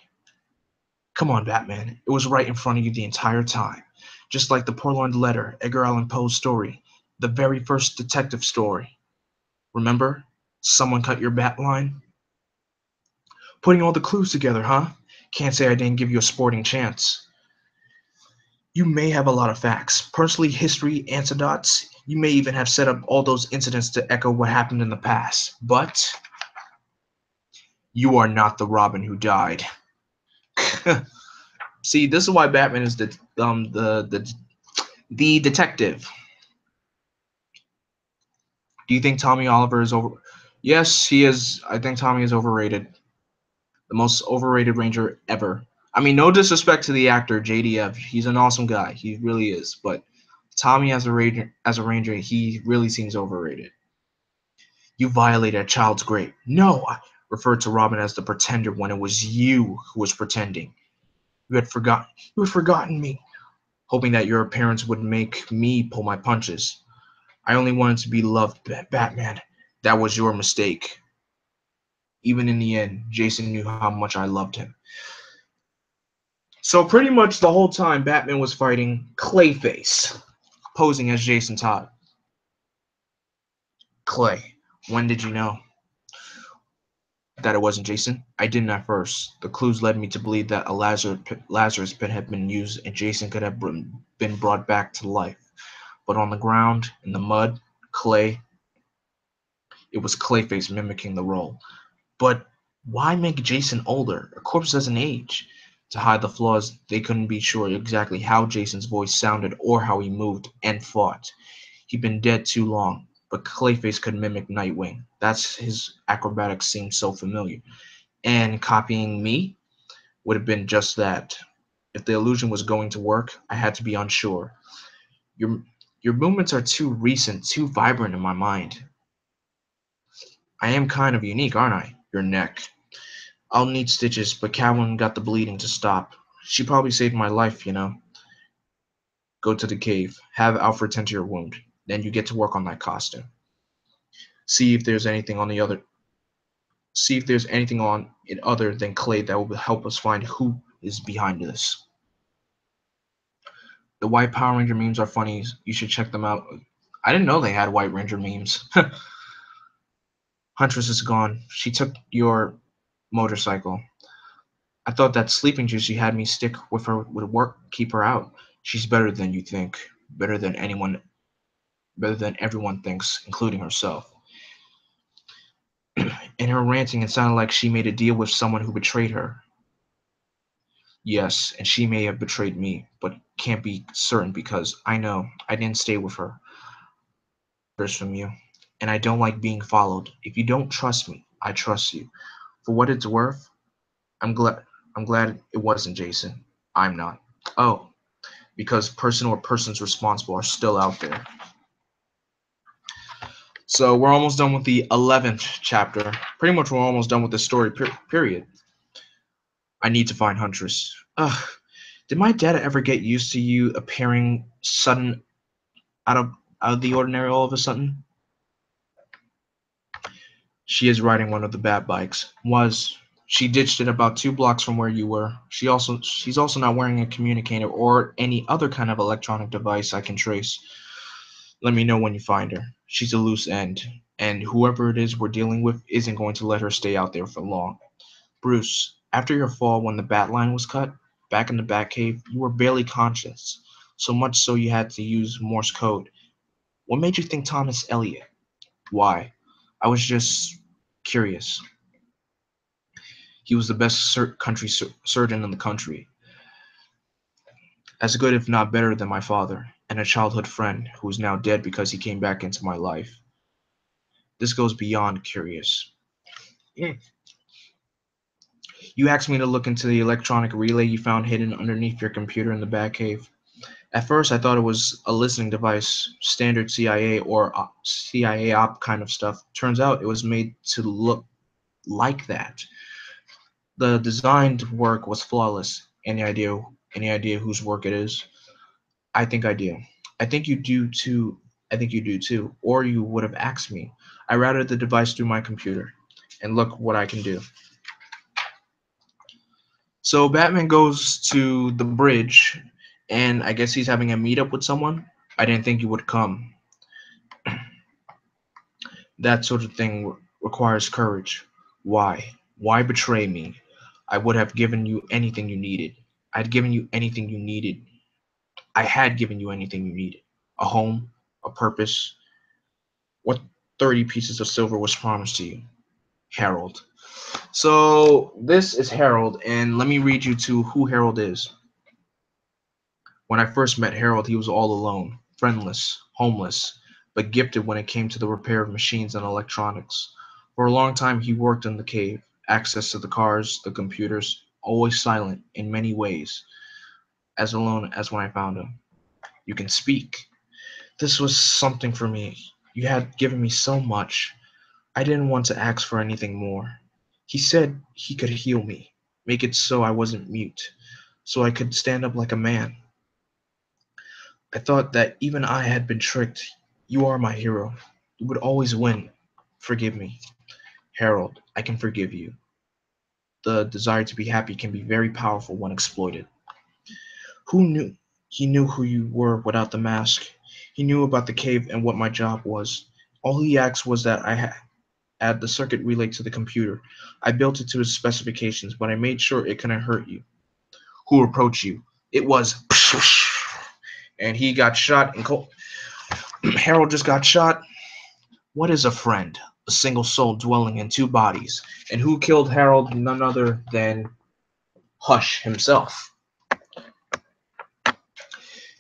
Come on, Batman. It was right in front of you the entire time. Just like the Purloined Letter, Edgar Allan Poe's story, the very first detective story. Remember? Someone cut your bat line? Putting all the clues together, huh? Can't say I didn't give you a sporting chance. You may have a lot of facts, personally history, anecdotes. You may even have set up all those incidents to echo what happened in the past. But you are not the Robin who died. See, this is why Batman is the detective. Do you think Tommy Oliver is over? Yes, he is. I think Tommy is overrated. The most overrated Ranger ever. I mean, no disrespect to the actor JDF. He's an awesome guy. He really is. But Tommy as a Ranger, he really seems overrated. You violated a child's grave. No, I referred to Robin as the pretender when it was you who was pretending. You had forgotten me, hoping that your parents would make me pull my punches. I only wanted to be loved, Batman. That was your mistake. Even in the end, Jason knew how much I loved him. So pretty much the whole time, Batman was fighting Clayface, posing as Jason Todd. Clay, when did you know that it wasn't Jason? I didn't at first. The clues led me to believe that a Lazarus pit had been used and Jason could have been brought back to life. But on the ground, in the mud, clay, it was Clayface mimicking the role. But why make Jason older? A corpse doesn't age. To hide the flaws, they couldn't be sure exactly how Jason's voice sounded or how he moved and fought. He'd been dead too long, but Clayface could mimic Nightwing. That's his acrobatics seemed so familiar. And copying me would have been just that. If the illusion was going to work, I had to be unsure. Your your movements are too recent, too vibrant in my mind. I am kind of unique, aren't I? Your neck. I'll need stitches, but Catwoman got the bleeding to stop. She probably saved my life. Go to the cave. Have Alfred tend to your wound. Then you get to work on that costume. See if there's anything on the other. See if there's anything on it other than clay that will help us find who is behind this. The White Power Ranger memes are funny. You should check them out. I didn't know they had White Ranger memes. Huntress is gone. She took your motorcycle. I thought that sleeping juice you had me stick with her would work, keep her out. She's better than you think. Better than anyone, better than everyone thinks, including herself. In her ranting, it sounded like she made a deal with someone who betrayed her. Yes, and she may have betrayed me, but can't be certain because I know I didn't stay with her. Orders from you, and I don't like being followed. If you don't trust me, I trust you. For what it's worth, I'm glad. I'm glad it wasn't Jason. I'm not. Oh, because person or persons responsible are still out there. So we're almost done with the 11th chapter. Pretty much we're almost done with the story period. I need to find Huntress. Ugh. Did my dad ever get used to you appearing sudden out of out of the ordinary all of a sudden? She is riding one of the bat bikes. Was. She ditched it about 2 blocks from where you were. She's also not wearing a communicator or any other kind of electronic device I can trace. Let me know when you find her. She's a loose end, and whoever it is we're dealing with isn't going to let her stay out there for long. Bruce, after your fall when the bat line was cut, back in the Batcave, you were barely conscious, so much so you had to use Morse code. What made you think Thomas Elliot? Why? I was just curious. He was the best country surgeon in the country, as good if not better than my father, and a childhood friend who is now dead because he came back into my life. This goes beyond curious. Mm. You asked me to look into the electronic relay you found hidden underneath your computer in the Batcave. At first, I thought it was a listening device, standard CIA or CIA op kind of stuff. Turns out it was made to look like that. The designed work was flawless. Any idea? Any idea whose work it is? I think I do. I think you do too. I think you do too. Or you would have asked me. I routed the device through my computer, and look what I can do. So Batman goes to the bridge, and I guess he's having a meetup with someone. I didn't think you would come. That sort of thing requires courage. Why? Why betray me? I would have given you anything you needed. I'd given you anything you needed. I had given you anything you needed. A home, a purpose. What 30 pieces of silver was promised to you? Harold. So this is Harold, and let me read you to who Harold is. When I first met Harold, he was all alone, friendless, homeless, but gifted when it came to the repair of machines and electronics. For a long time, he worked in the cave, access to the cars, the computers, always silent in many ways, as alone as when I found him. You can speak. This was something for me. You had given me so much. I didn't want to ask for anything more. He said he could heal me, make it so I wasn't mute, so I could stand up like a man. I thought that even I had been tricked. You are my hero. You would always win. Forgive me. Harold, I can forgive you. The desire to be happy can be very powerful when exploited. Who knew? He knew who you were without the mask. He knew about the cave and what my job was. All he asked was that I add the circuit relay to the computer. I built it to his specifications, but I made sure it couldn't hurt you. Who approached you? It was. And he got shot in cold. Harold just got shot. What is a friend? A single soul dwelling in 2 bodies. And who killed Harold? None other than Hush himself.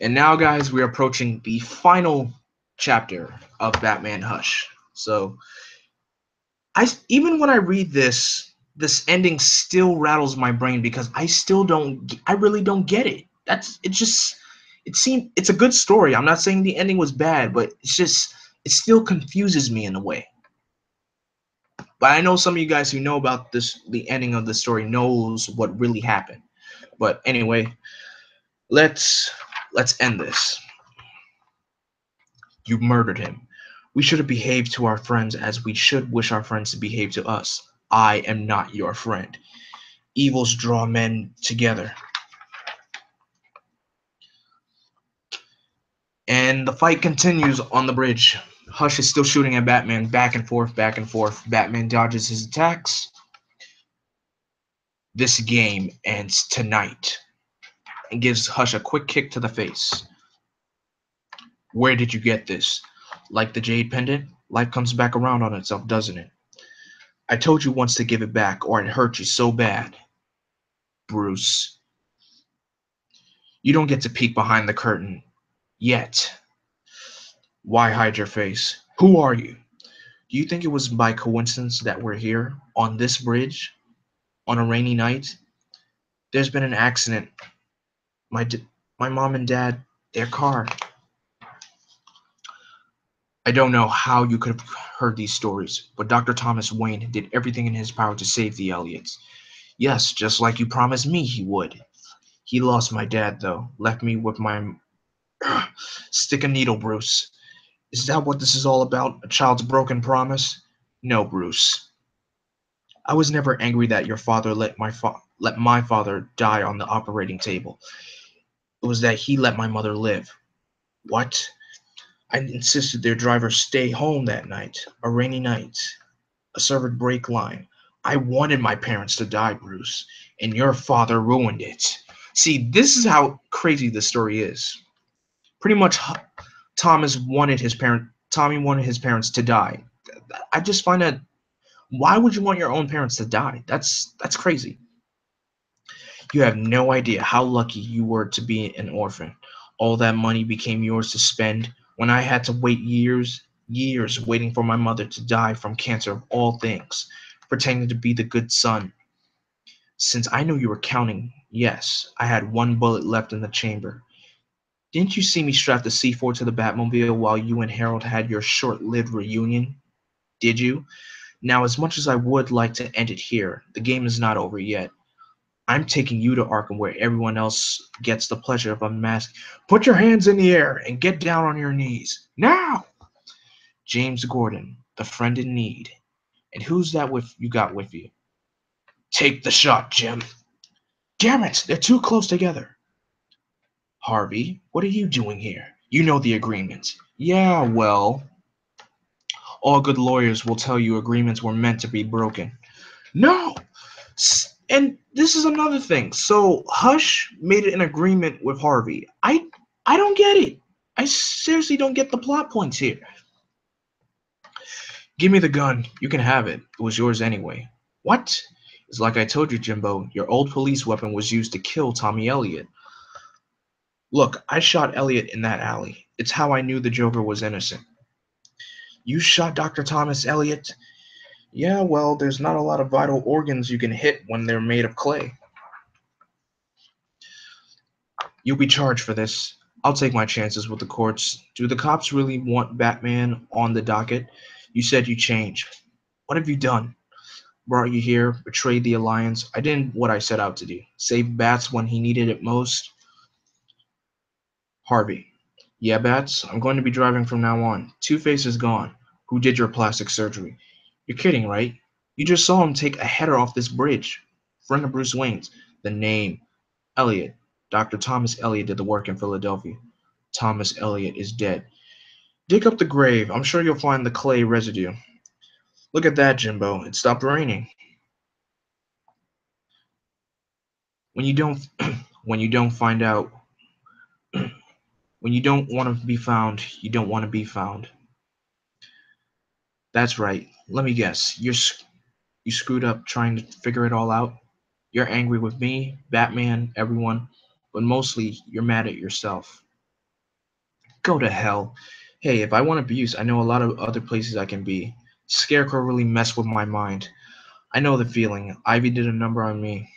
And now, guys, we're approaching the final chapter of Batman Hush. So, even when I read this ending still rattles my brain because I really don't get it. It's a good story. I'm not saying the ending was bad, but it still confuses me in a way. But I know some of you guys who know about the ending of the story knows what really happened. But anyway, let's end this. You murdered him. We should have behaved to our friends as we should wish our friends to behave to us. I am not your friend. Evils draw men together. And the fight continues on the bridge. Hush is still shooting at Batman, back and forth, back and forth. Batman dodges his attacks. This game ends tonight. And gives Hush a quick kick to the face. Where did you get this? Like the jade pendant? Life comes back around on itself, doesn't it? I told you once to give it back, or I'd hurt you so bad. Bruce. You don't get to peek behind the curtain. Yet. Why hide your face? Who are you? Do you think it was by coincidence that we're here, on this bridge, on a rainy night? There's been an accident. My my mom and dad, their car. I don't know how you could have heard these stories, but Dr. Thomas Wayne did everything in his power to save the Elliots. Yes, just like you promised me he would. He lost my dad, though, left me with my stick a needle, Bruce. Is that what this is all about? A child's broken promise? No, Bruce. I was never angry that your father let my father die on the operating table. It was that he let my mother live. What? I insisted their driver stay home that night, a rainy night, a severed brake line. I wanted my parents to die, Bruce, and your father ruined it. See, this is how crazy this story is. Pretty much, Tommy wanted his parents to die. I just find that why would you want your own parents to die? That's crazy. You have no idea how lucky you were to be an orphan. All that money became yours to spend when I had to wait years waiting for my mother to die from cancer of all things, pretending to be the good son. Since I knew you were counting, yes, I had one bullet left in the chamber. Didn't you see me strap the C4 to the Batmobile while you and Harold had your short-lived reunion? Did you? Now, as much as I would like to end it here, the game is not over yet. I'm taking you to Arkham where everyone else gets the pleasure of unmasking. Put your hands in the air and get down on your knees. Now! James Gordon, the friend in need. And who's that with you got with you? Take the shot, Jim. Damn it, they're too close together. Harvey, what are you doing here? You know the agreements. Yeah, well, all good lawyers will tell you agreements were meant to be broken. No! And this is another thing. So Hush made an agreement with Harvey. I don't get it. I seriously don't get the plot points here. Give me the gun. You can have it. It was yours anyway. What? It's like I told you, Jimbo. Your old police weapon was used to kill Tommy Elliot. Look, I shot Elliot in that alley. It's how I knew the Joker was innocent. You shot Dr. Thomas Elliot? Yeah, well, there's not a lot of vital organs you can hit when they're made of clay. You'll be charged for this. I'll take my chances with the courts. Do the cops really want Batman on the docket? You said you changed. What have you done? Brought you here, betrayed the Alliance. I did what I set out to do. Save Bats when he needed it most. Harvey. Yeah, Bats, I'm going to be driving from now on. Two-Face is gone. Who did your plastic surgery? You're kidding, right? You just saw him take a header off this bridge. Friend of Bruce Wayne's. The name. Elliot. Dr. Thomas Elliot did the work in Philadelphia. Thomas Elliot is dead. Dig up the grave. I'm sure you'll find the clay residue. Look at that, Jimbo. It stopped raining. When you don't when you don't find out when you don't want to be found, you don't want to be found. That's right. Let me guess. You screwed up trying to figure it all out. You're angry with me, Batman, everyone, but mostly you're mad at yourself. Go to hell. Hey, if I want abuse, I know a lot of other places I can be. Scarecrow really messed with my mind. I know the feeling. Ivy did a number on me.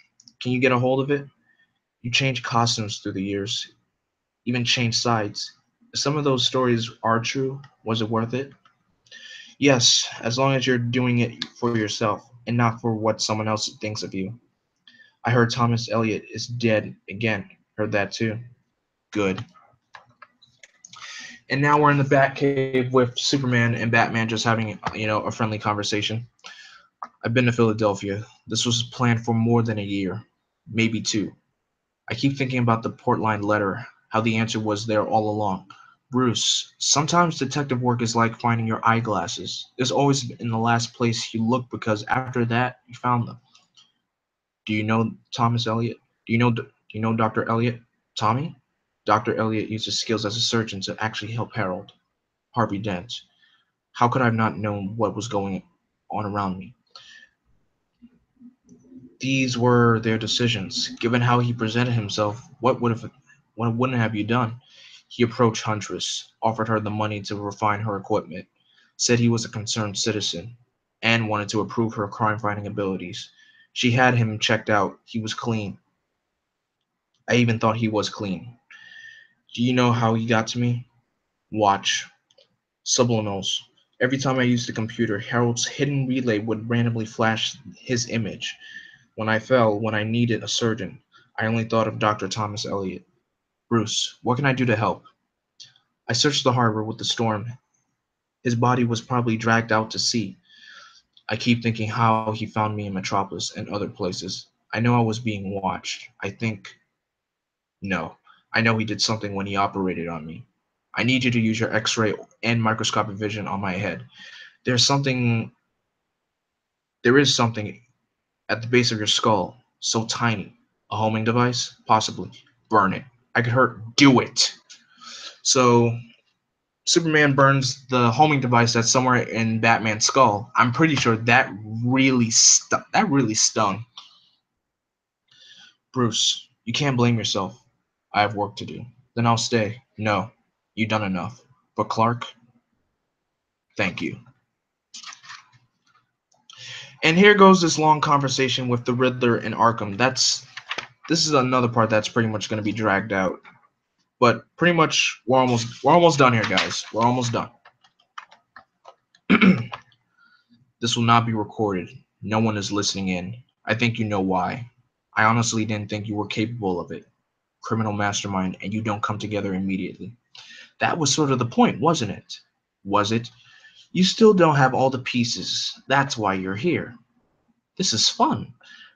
Can you get a hold of it? You changed costumes through the years, even changed sides. If some of those stories are true, was it worth it? Yes, as long as you're doing it for yourself and not for what someone else thinks of you. I heard Thomas Elliot is dead again. Heard that too. Good. And now we're in the Batcave with Superman and Batman just having, a friendly conversation. I've been to Philadelphia. This was planned for more than a year, maybe two. I keep thinking about the Portline letter, how the answer was there all along. Bruce, sometimes detective work is like finding your eyeglasses. It's always in the last place you look because after that, you found them. Do you know Thomas Elliot? Do you know Dr. Elliot? Tommy? Dr. Elliot used his skills as a surgeon to actually help Harold. Harvey Dent. How could I have not known what was going on around me? These were their decisions. Given how he presented himself, what wouldn't have you done? He approached Huntress, offered her the money to refine her equipment, said he was a concerned citizen, and wanted to approve her crime-fighting abilities. She had him checked out. He was clean. I even thought he was clean. Do you know how he got to me? Watch. Subliminals. Every time I used the computer, Harold's hidden relay would randomly flash his image. When I fell, when I needed a surgeon, I only thought of Dr. Thomas Elliot. Bruce, what can I do to help? I searched the harbor with the storm. His body was probably dragged out to sea. I keep thinking how he found me in Metropolis and other places. I know I was being watched. I think. No. I know he did something when he operated on me. I need you to use your x ray and microscopic vision on my head. There's something. There is something at the base of your skull, so tiny. A homing device? Possibly. Burn it. I could hurt. Do it. So Superman burns the homing device that's somewhere in Batman's skull. I'm pretty sure that really stung. Bruce, you can't blame yourself. I have work to do. Then I'll stay. No, you've done enough. But Clark, thank you. And here goes this long conversation with the Riddler and Arkham. This is another part that's pretty much going to be dragged out. But pretty much we're almost done here, guys. We're almost done. This will not be recorded. No one is listening in. I think you know why. I honestly didn't think you were capable of it. Criminal mastermind, and you don't come together immediately. That was sort of the point, wasn't it? Was it? You still don't have all the pieces. That's why you're here. This is fun.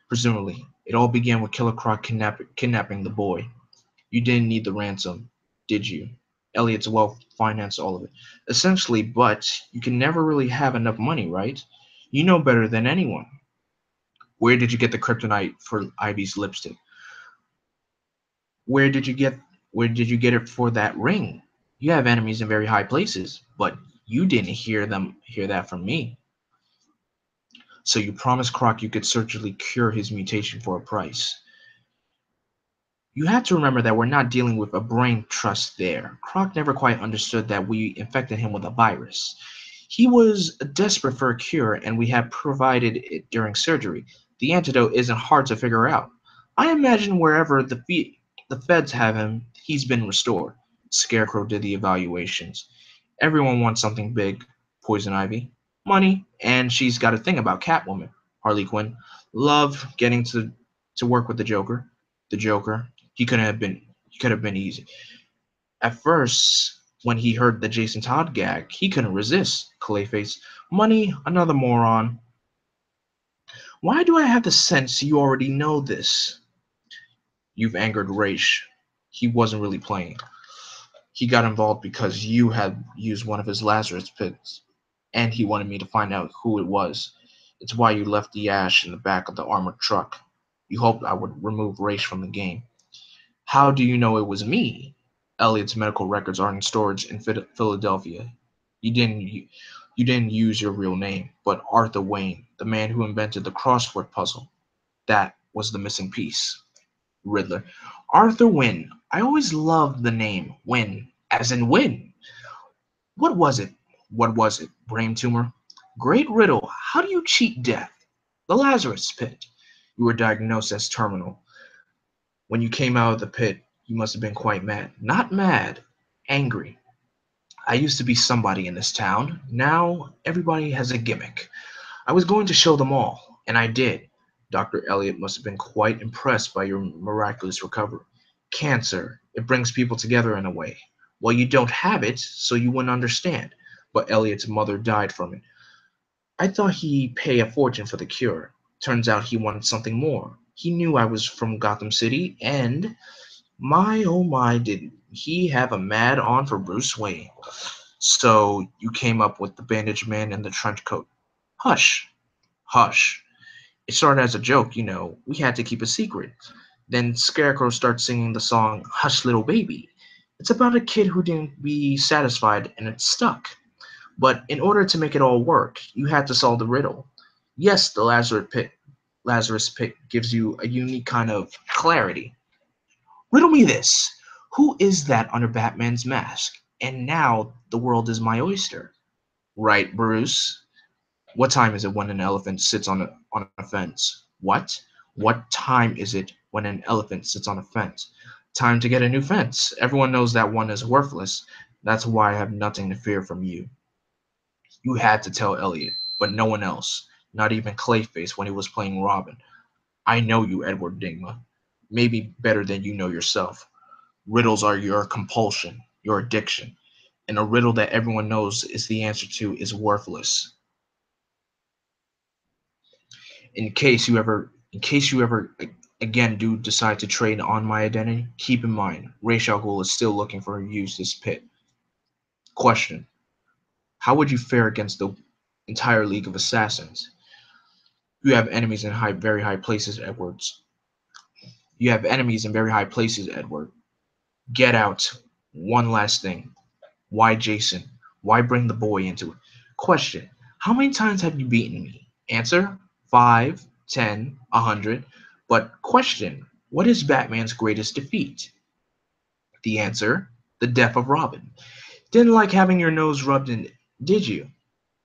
Presumably, it all began with Killer Croc kidnapping the boy. You didn't need the ransom, did you? Elliot's wealth financed all of it. Essentially, but you can never really have enough money, right? You know better than anyone. Where did you get the kryptonite for Ivy's lipstick? Where did you get where did you get it for that ring? You have enemies in very high places, but you didn't hear that from me. So you promised Croc you could surgically cure his mutation for a price. You have to remember that we're not dealing with a brain trust there. Croc never quite understood that we infected him with a virus. He was desperate for a cure, and we have provided it during surgery. The antidote isn't hard to figure out. I imagine wherever the feds have him, he's been restored. Scarecrow did the evaluations. Everyone wants something big. Poison Ivy, money, and she's got a thing about Catwoman. Harley Quinn, love getting to work with the Joker. The Joker, he could have been easy. At first, when he heard the Jason Todd gag, he couldn't resist. Clayface, money, another moron. Why do I have the sense you already know this? You've angered Raish. He wasn't really playing. He got involved because you had used one of his Lazarus pits, and he wanted me to find out who it was. It's why you left the ash in the back of the armored truck. You hoped I would remove Raish from the game. How do you know it was me? Elliot's medical records are in storage in Philadelphia. You didn't use your real name, but Arthur Wayne, the man who invented the crossword puzzle. That was the missing piece. Riddler. Arthur Wynne. I always loved the name Wynne, as in win. What was it? What was it? Brain tumor? Great riddle. How do you cheat death? The Lazarus pit. You were diagnosed as terminal. When you came out of the pit, you must have been quite mad. Not mad, angry. I used to be somebody in this town. Now everybody has a gimmick. I was going to show them all, and I did. Dr. Elliot must have been quite impressed by your miraculous recovery. Cancer, it brings people together in a way. Well, you don't have it, so you wouldn't understand. But Elliot's mother died from it. I thought he'd pay a fortune for the cure. Turns out he wanted something more. He knew I was from Gotham City, and my oh my, did he have a mad on for Bruce Wayne. So you came up with the bandaged man and the trench coat. Hush, hush. It started as a joke, you know. We had to keep a secret. Then Scarecrow starts singing the song Hush Little Baby. It's about a kid who didn't be satisfied and it stuck. But in order to make it all work, you had to solve the riddle. Yes, the Lazarus pit gives you a unique kind of clarity. Riddle me this. Who is that under Batman's mask? And now the world is my oyster. Right, Bruce? What time is it when an elephant sits on a fence? What? What time is it when an elephant sits on a fence. Time to get a new fence. Everyone knows that one is worthless. That's why I have nothing to fear from you. You had to tell Elliot, but no one else, not even Clayface when he was playing Robin. I know you, Edward Digma. Maybe better than you know yourself. Riddles are your compulsion, your addiction, and a riddle that everyone knows is the answer to is worthless. In case you ever again do decide to trade on my identity, keep in mind Ra's al Ghul is still looking for Eustace Pitt. Question: how would you fare against the entire League of Assassins? You have enemies in very high places, Edwards. You have enemies in very high places, Edward. Get out. One last thing. Why Jason? Why bring the boy into it? Question: how many times have you beaten me? Answer: 5, 10, 100. But question: what is Batman's greatest defeat? The answer: the death of Robin. Didn't like having your nose rubbed in, did you?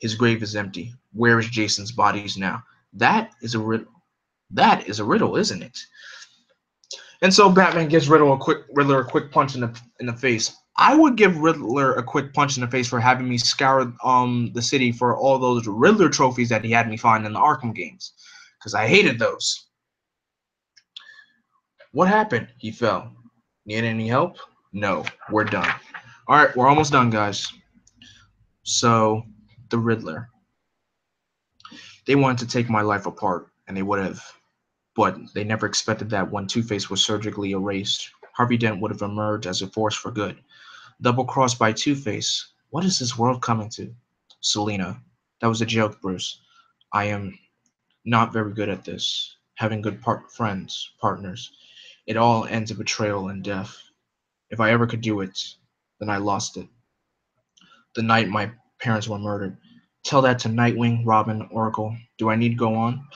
His grave is empty. Where is Jason's bodies now? That is a riddle. That is a riddle, isn't it? And so Batman gives Riddler a quick punch in the face. I would give Riddler a quick punch in the face for having me scour the city for all those Riddler trophies that he had me find in the Arkham games, because I hated those. What happened? He fell. Need any help? No, we're done. All right, we're almost done, guys. So, the Riddler. They wanted to take my life apart, and they would have, but they never expected that when Two-Face was surgically erased, Harvey Dent would have emerged as a force for good. Double-crossed by Two-Face. What is this world coming to? Selina. That was a joke, Bruce. I am not very good at this. Having good partners. It all ends in betrayal and death. If I ever could do it, then I lost it. The night my parents were murdered. Tell that to Nightwing, Robin, Oracle. Do I need to go on?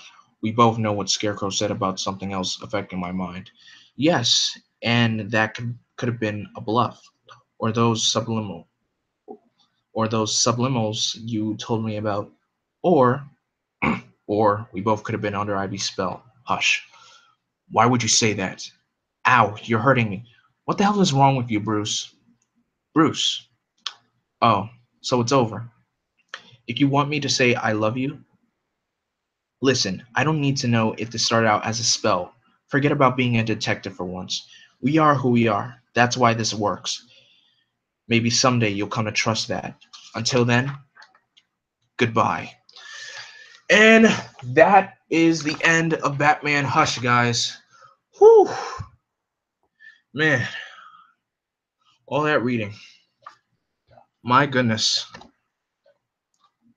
We both know what Scarecrow said about something else affecting my mind. Yes, and that could have been a bluff, or those subliminals you told me about, or or we both could have been under Ivy's spell. Hush. Why would you say that? Ow, you're hurting me. What the hell is wrong with you, Bruce? Bruce. Oh, so it's over. If you want me to say I love you, listen, I don't need to know if this started out as a spell. Forget about being a detective for once. We are who we are. That's why this works. Maybe someday you'll come to trust that. Until then, goodbye. And that is the end of Batman Hush, guys. Whew. Man, all that reading. My goodness.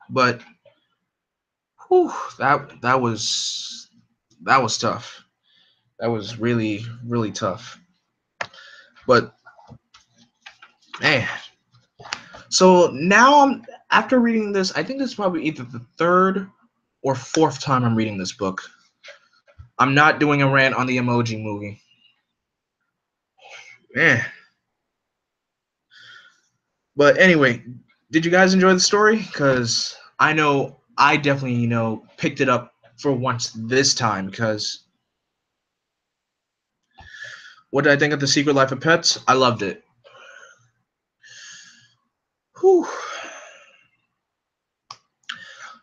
But whew, that was tough. That was really, really tough. But man, so now after reading this, I think this is probably either the third or fourth time I'm reading this book. I'm not doing a rant on the Emoji Movie. Man. But anyway, did you guys enjoy the story? Because I know I definitely, picked it up for once this time. Because what did I think of The Secret Life of Pets? I loved it. Whew.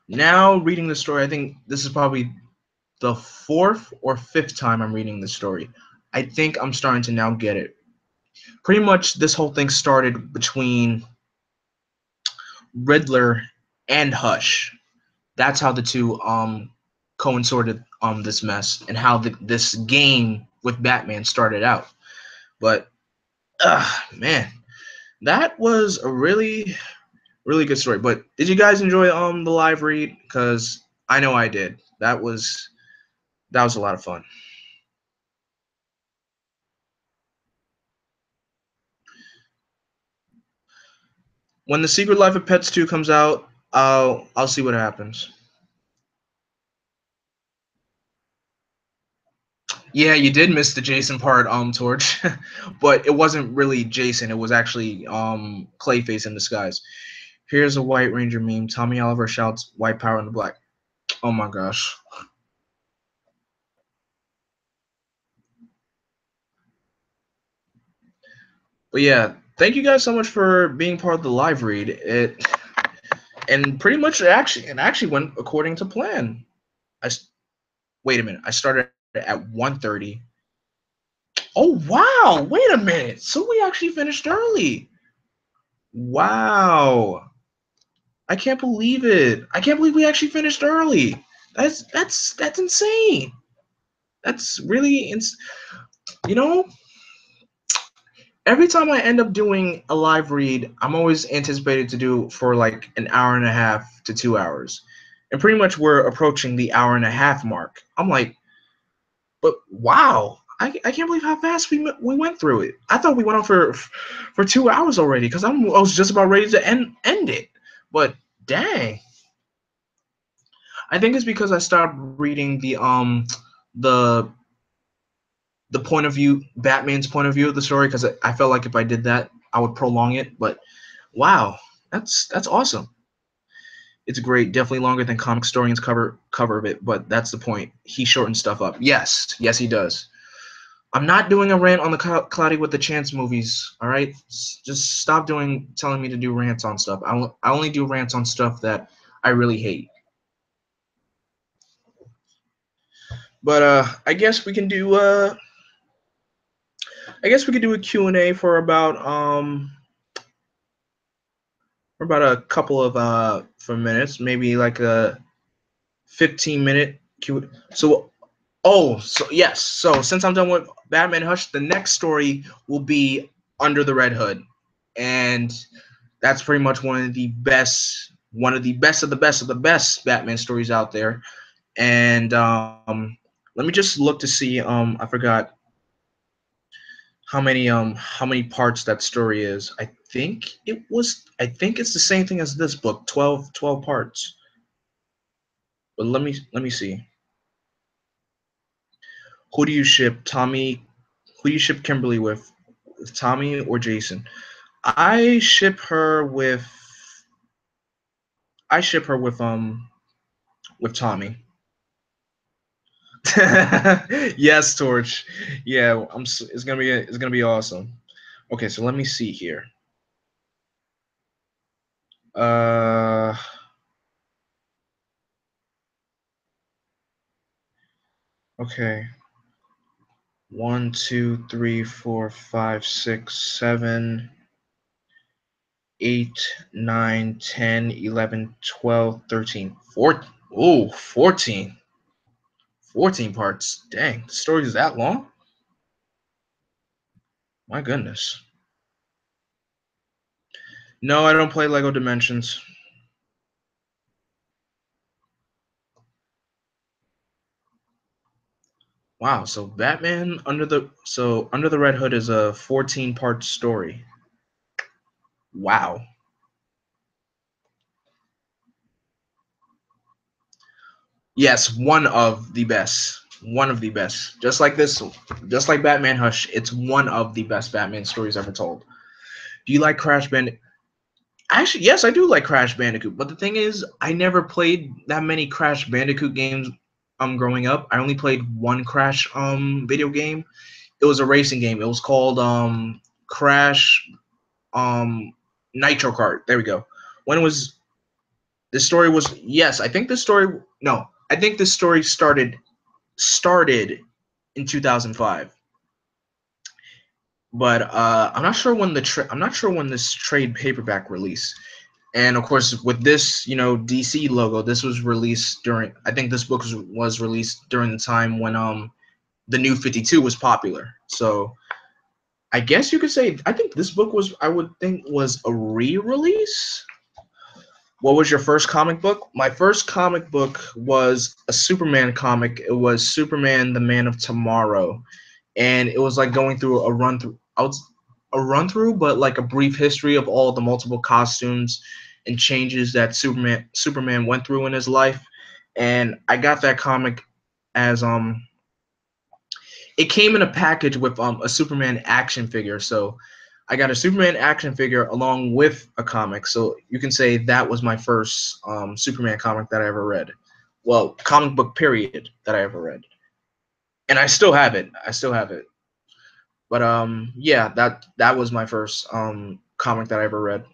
Now reading the story, I think this is probably the fourth or fifth time I'm reading this story. I think I'm starting to now get it. Pretty much this whole thing started between Riddler and Hush. That's how the two coincided this mess and how this game with Batman started out. But man, that was a really, really good story. But did you guys enjoy the live read? Because I know I did. That was a lot of fun. When The Secret Life of Pets 2 comes out, I'll see what happens. Yeah, you did miss the Jason part, Torch, but it wasn't really Jason. It was actually Clayface in disguise. Here's a White Ranger meme. Tommy Oliver shouts "White Power" in the black. Oh my gosh. But yeah, thank you guys so much for being part of the live read. And pretty much it actually went according to plan. I wait a minute. I started at 1:30. Oh wow! Wait a minute. So we actually finished early. Wow! I can't believe it. I can't believe we actually finished early. That's insane. That's really you know, every time I end up doing a live read, I'm always anticipated to do for like an hour and a half to 2 hours. And pretty much we're approaching the hour and a half mark. I'm like, but wow, I can't believe how fast we went through it. I thought we went on for 2 hours already because I was just about ready to end it. But dang, I think it's because I stopped reading the the point of view, Batman's point of view of the story, because I felt like if I did that, I would prolong it. But wow, that's awesome. It's great. Definitely longer than comic historians cover of it, but that's the point. He shortens stuff up. Yes, he does. I'm not doing a rant on the Cloudy with the Chance movies. All right, just stop telling me to do rants on stuff. I only do rants on stuff that I really hate. But I guess we could do a Q&A for about a couple of for minutes, maybe like a 15-minute Q. So yes. So since I'm done with Batman Hush, the next story will be Under the Red Hood, and that's pretty much one of the best of the best of the best Batman stories out there. And let me just look to see. I forgot how many parts that story is. I think it's the same thing as this book, 12 parts. But let me see. Who do you ship Tommy? Who do you ship Kimberly with Tommy or Jason? I ship her with I ship her with Tommy. Yes, Torch. Yeah, it's gonna be awesome. Okay, so let me see here. Uh, okay. 1, 2, 3, 4, 5, 6, 7, 8, 9, 10, 11, 12, 13, 14. Oh, 14. 14 parts. Dang, the story is that long? My goodness. No, I don't play Lego Dimensions. Wow, so Under the Red Hood is a 14-part story. Wow. Yes, one of the best. One of the best. Just like Batman Hush, it's one of the best Batman stories ever told. Do you like Crash Bandicoot? Actually, yes, I do like Crash Bandicoot, but the thing is, I never played that many Crash Bandicoot games growing up. I only played one Crash video game. It was a racing game. It was called Crash Nitro Kart. There we go. When it was the story was yes, I think the story no, I think the story started in 2005. But I'm not sure when I'm not sure when this trade paperback released. And of course, with this, DC logo, this was released during. I think this book was released during the time when the New 52 was popular. So I guess you could say I think this book I would think was a re-release. What was your first comic book? My first comic book was a Superman comic. It was Superman, the Man of Tomorrow, and it was like going through a run through, but like a brief history of all the multiple costumes and changes that Superman went through in his life. And I got that comic as it came in a package with a Superman action figure. So I got a Superman action figure along with a comic. So you can say that was my first Superman comic that I ever read. Well, comic book period that I ever read. And I still have it. But yeah, that was my first comic that I ever read.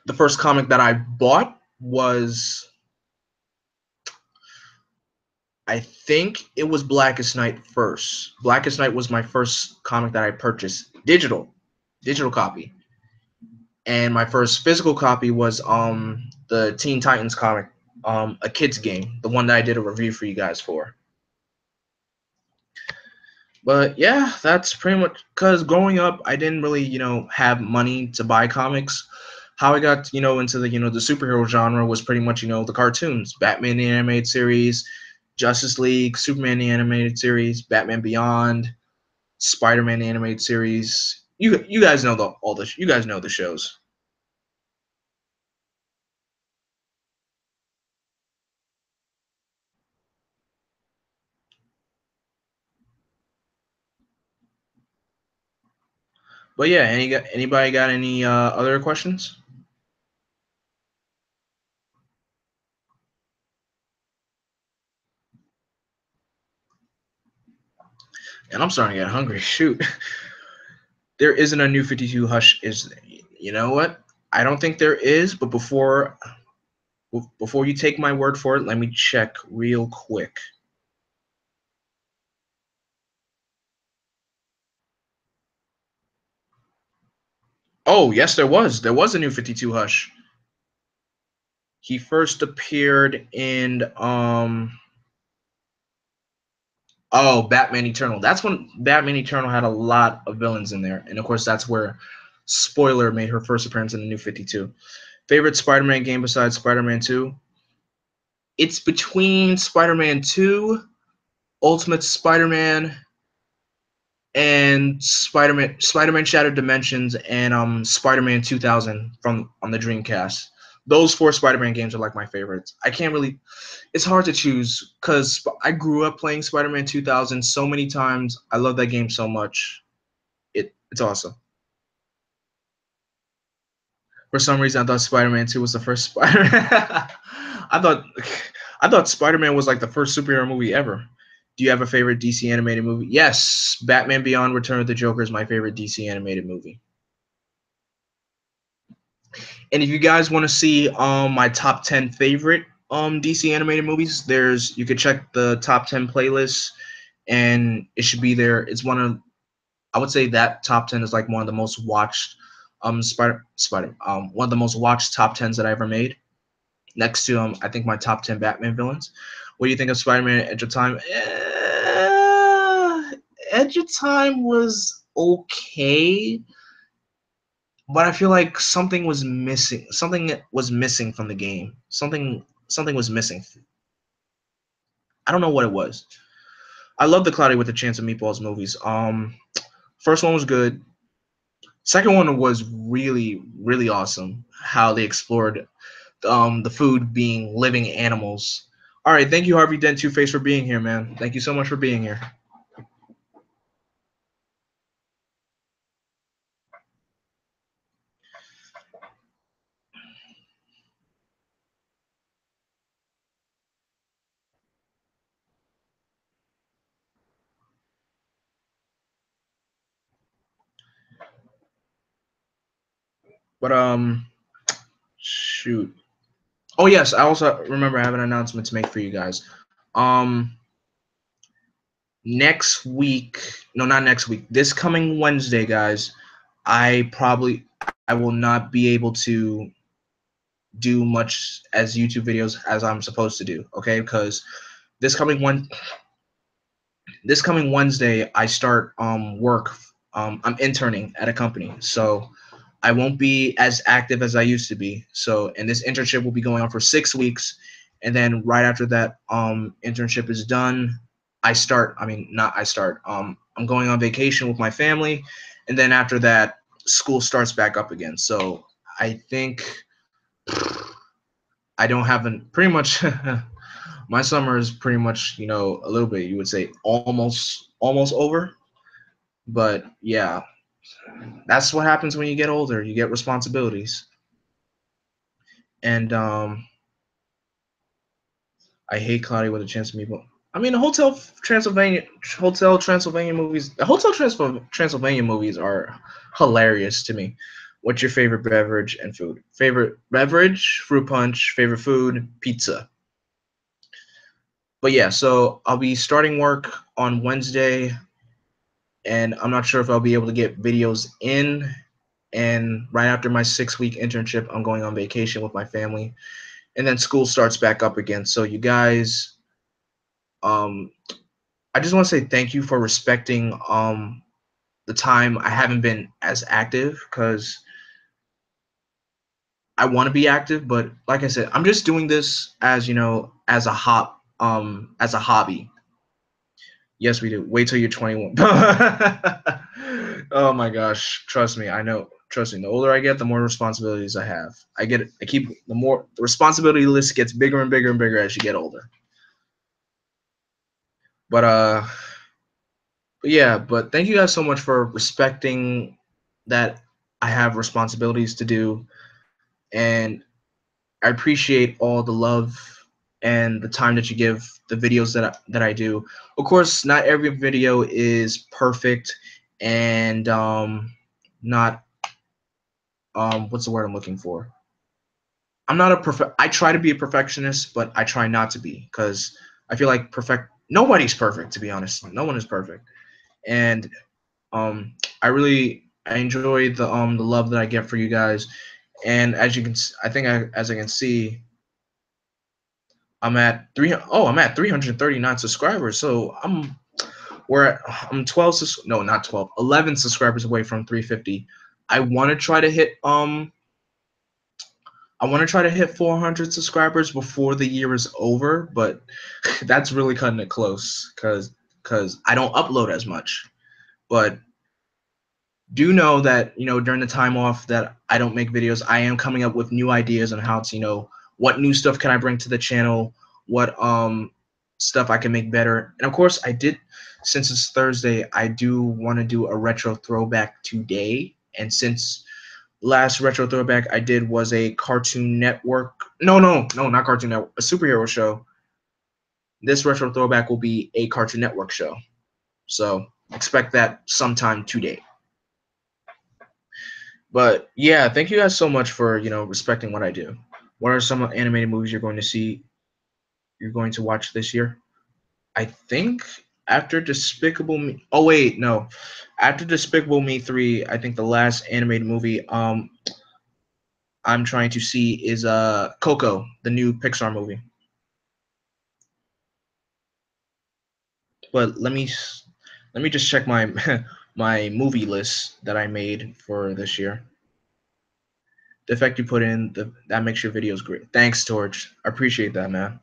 The first comic that I bought was, I think it was Blackest Night first. Blackest Night was my first comic that I purchased, digital copy. And my first physical copy was the Teen Titans comic, a kids game, the one that I did a review for you guys for. But yeah, that's pretty much because growing up, I didn't really, have money to buy comics. How I got, into the superhero genre was pretty much, the cartoons, Batman the animated series, Justice League, Superman the animated series, Batman Beyond, Spider-Man the animated series. You guys know you guys know the shows. But yeah, anybody got any other questions? And I'm starting to get hungry. Shoot, there isn't a new 52 Hush. Is You know what? I don't think there is. But before you take my word for it, let me check real quick. Oh yes, there was. There was a new 52 Hush. He first appeared in oh, Batman Eternal. That's when Batman Eternal had a lot of villains in there, and of course that's where Spoiler made her first appearance in the New 52. Favorite Spider-Man game besides Spider-Man 2? It's between Spider-Man 2, Ultimate Spider-Man, and Spider-Man Shattered Dimensions, and Spider-Man 2000 from on the Dreamcast. Those four Spider-Man games are like my favorites. I can't really. It's hard to choose because I grew up playing Spider-Man 2000 so many times. I love that game so much. It's awesome. For some reason, I thought Spider-Man 2 was the first Spider. I thought I thought Spider-Man was like the first superhero movie ever. Do you have a favorite DC animated movie? Yes, Batman Beyond: Return of the Joker is my favorite DC animated movie. And if you guys want to see my top 10 favorite DC animated movies, there's you could check the top 10 playlist and it should be there. It's one of I would say that top 10 is like one of the most watched one of the most watched top 10s that I ever made. Next to I think my top 10 Batman villains. What do you think of Spider-Man Edge of Time? Edge of Time was okay, but I feel like something was missing. Something was missing from the game. Something was missing. I don't know what it was. I love the Cloudy with a Chance of Meatballs movies. First one was good. Second one was really awesome. How they explored the food being living animals. All right, thank you, Harvey Dent Two Face, for being here, man. Thank you so much for being here. But shoot. Oh yes, I also remember I have an announcement to make for you guys. Um, next week, no, not next week. This coming Wednesday, guys, I will not be able to do much as YouTube videos as I'm supposed to do. Okay, because this coming one this coming Wednesday, I start work. I'm interning at a company, so I won't be as active as I used to be. So, and this internship will be going on for 6 weeks, and then right after that internship is done, I start. I mean, not I start. I'm going on vacation with my family, and then after that, school starts back up again. So I think I don't have an pretty much. My summer is pretty much, a little bit, you would say almost over. But yeah, that's what happens when you get older. You get responsibilities. And I hate Cloudy with a Chance of Meatball. I mean, the Transylvania movies are hilarious to me. What's your favorite beverage and food? Favorite beverage, fruit punch. Favorite food, pizza. But yeah, so I'll be starting work on Wednesday, and I'm not sure if I'll be able to get videos in. And right after my 6 week internship, I'm going on vacation with my family, and then school starts back up again. So you guys, um, I just want to say thank you for respecting the time I haven't been as active because I want to be active, but like I said, I'm just doing this as as a hobby. Yes, we do. Wait till you're 21. Oh my gosh, trust me, I know. Trust me, the older I get, the more responsibilities I have. I keep the responsibility list gets bigger and bigger and bigger as you get older. But yeah, but thank you guys so much for respecting that I have responsibilities to do, and I appreciate all the love and the time that you give the videos that I do. Of course, not every video is perfect, and not what's the word I'm looking for? I'm not a perfect. I try to be a perfectionist, but I try not to be because I feel like nobody's perfect, to be honest. No one is perfect, and I enjoy the love that I get for you guys, and as you can as I can see, I'm at 339 subscribers. So I'm 12 no, not 12, 11 subscribers away from 350. I want to try to hit 400 subscribers before the year is over, but that's really cutting it close cuz I don't upload as much. But do know that during the time off that I don't make videos, I am coming up with new ideas on how to what new stuff can I bring to the channel, what stuff I can make better. And of course, since it's Thursday, I do want to do a retro throwback today. And since last retro throwback I did was a Cartoon Network, no, not Cartoon Network, a superhero show. This retro throwback will be a Cartoon Network show. So expect that sometime today. But yeah, thank you guys so much for respecting what I do. What are some animated movies you're going to watch this year? I think after Despicable Me. Oh wait, no. After Despicable Me 3, I think the last animated movie I'm trying to see is Coco, the new Pixar movie. But let me just check my my movie list that I made for this year. The effect you put in, that makes your videos great. Thanks, Torch. I appreciate that, man.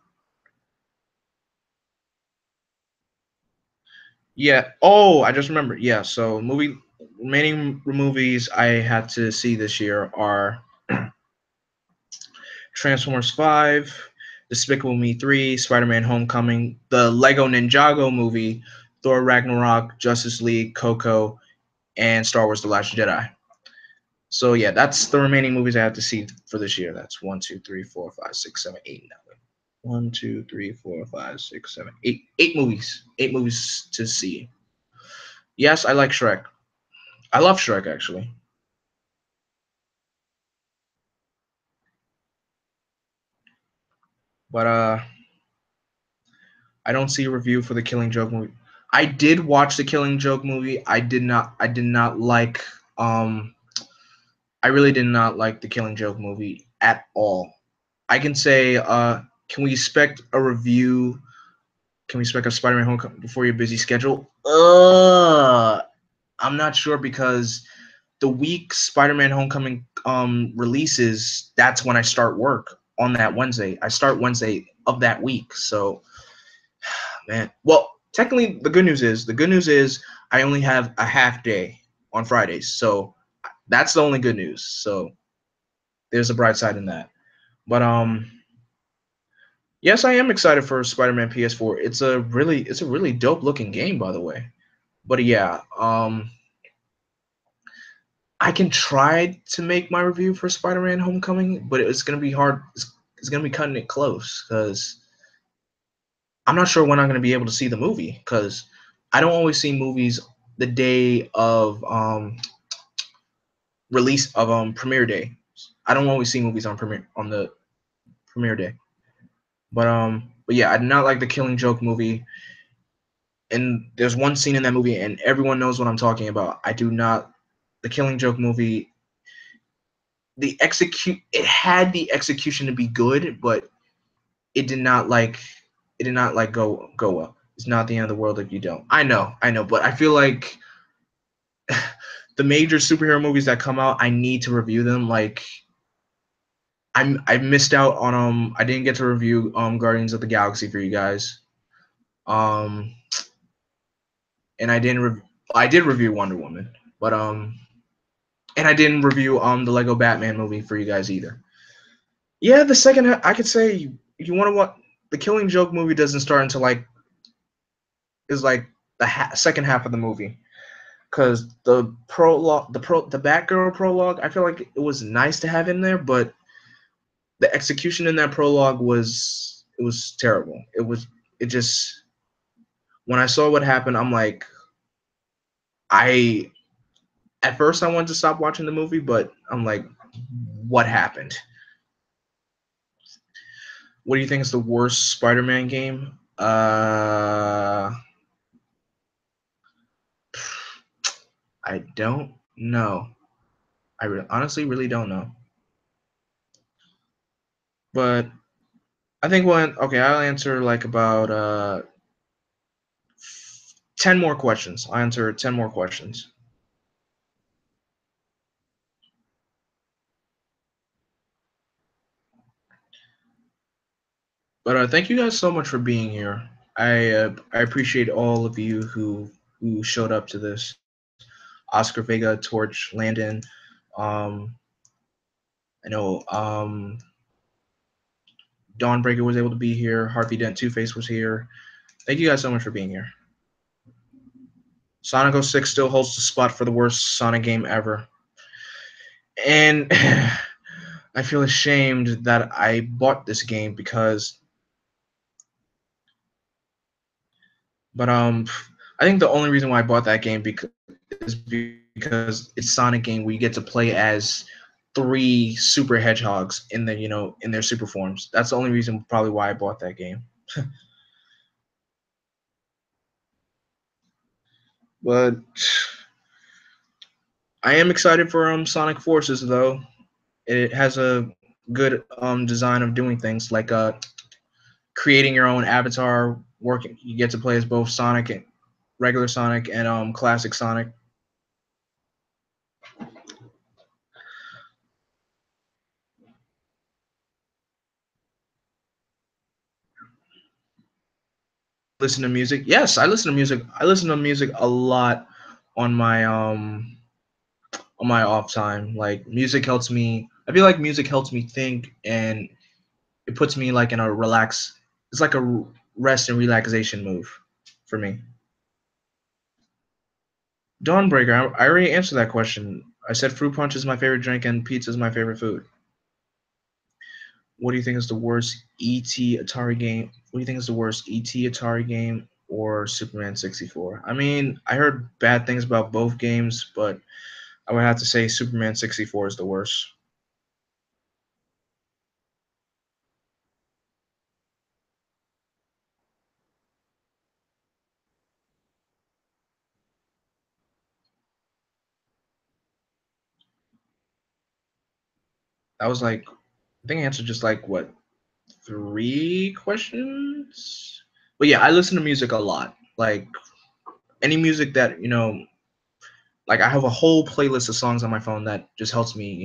Yeah. Oh, I just remembered. Yeah. So remaining movies I had to see this year are Transformers 5, Despicable Me 3, Spider-Man Homecoming, the Lego Ninjago movie, Thor Ragnarok, Justice League, Coco, and Star Wars The Last Jedi. So yeah, that's the remaining movies I have to see for this year. That's 1, 2, 3, 4, 5, 6, 7, 8. Now. 1, 2, 3, 4, 5, 6, 7, 8. 8 movies. 8 movies to see. Yes, I like Shrek. I love Shrek actually. But I don't see a review for the Killing Joke movie. I did watch the Killing Joke movie. I did not like I really did not like the Killing Joke movie at all. I can say can we expect a review? Can we expect a Spider-Man Homecoming before your busy schedule? I'm not sure because the week Spider-Man Homecoming releases, that's when I start work on that Wednesday. I start Wednesday of that week. So man. Well, technically, the good news is I only have a half day on Fridays, so that's the only good news. So there's a bright side in that. But yes, I am excited for Spider-Man PS4. It's a really dope looking game, by the way. But yeah, I can try to make my review for Spider-Man Homecoming, but it's gonna be hard. It's gonna be cutting it close because I'm not sure when I'm going to be able to see the movie because I don't always see movies the day of release of premiere day. I don't always see movies on the premiere day. But yeah, I did not like the Killing Joke movie. And there's one scene in that movie, and everyone knows what I'm talking about. I do not. The Killing Joke movie. It had the execution to be good, but it did not like go well. It's not the end of the world if you don't. I know, but I feel like the major superhero movies that come out, I need to review them. Like I missed out on I didn't get to review Guardians of the Galaxy for you guys. Um and I did review Wonder Woman, but and I didn't review the Lego Batman movie for you guys either. Yeah, the second I could say you want to what the Killing Joke movie doesn't start until like is like the second half of the movie because the prologue the Batgirl prologue I feel like it was nice to have in there, but the execution in that prologue was terrible. It just when I saw what happened, I'm like I at first I wanted to stop watching the movie, but I'm like, what happened? What do you think is the worst Spider-Man game? I don't know. Honestly really don't know. But I think I'll answer like about 10 more questions. I'll answer 10 more questions. But thank you guys so much for being here. I appreciate all of you who showed up to this. Oscar Vega, Torch, Landon. Um, I know Dawnbreaker was able to be here. Harvey Dent Two Face was here. Thank you guys so much for being here. Sonic 06 still holds the spot for the worst Sonic game ever. And I feel ashamed that I bought this game because but I think the only reason why I bought that game is because it's Sonic game where you get to play as three super hedgehogs in the in their super forms. That's the only reason probably why I bought that game. But I am excited for Sonic Forces though. It has a good design of doing things like creating your own avatar. Working, you get to play as both Sonic and regular Sonic and classic Sonic. Listen to music. Yes, I listen to music. I listen to music a lot on my off time. Like music helps me. I feel like music helps me think, and it puts me like in a relax. It's like a rest and relaxation move for me. Dawnbreaker. I already answered that question. I said fruit punch is my favorite drink and pizza is my favorite food. What do you think is the worst ET Atari game? What do you think is the worst ET Atari game or Superman 64? I mean, I heard bad things about both games, but I would have to say Superman 64 is the worst. That was like, I think I answered just like what, three questions? But yeah, I listen to music a lot. Like any music that, like I have a whole playlist of songs on my phone that just helps me,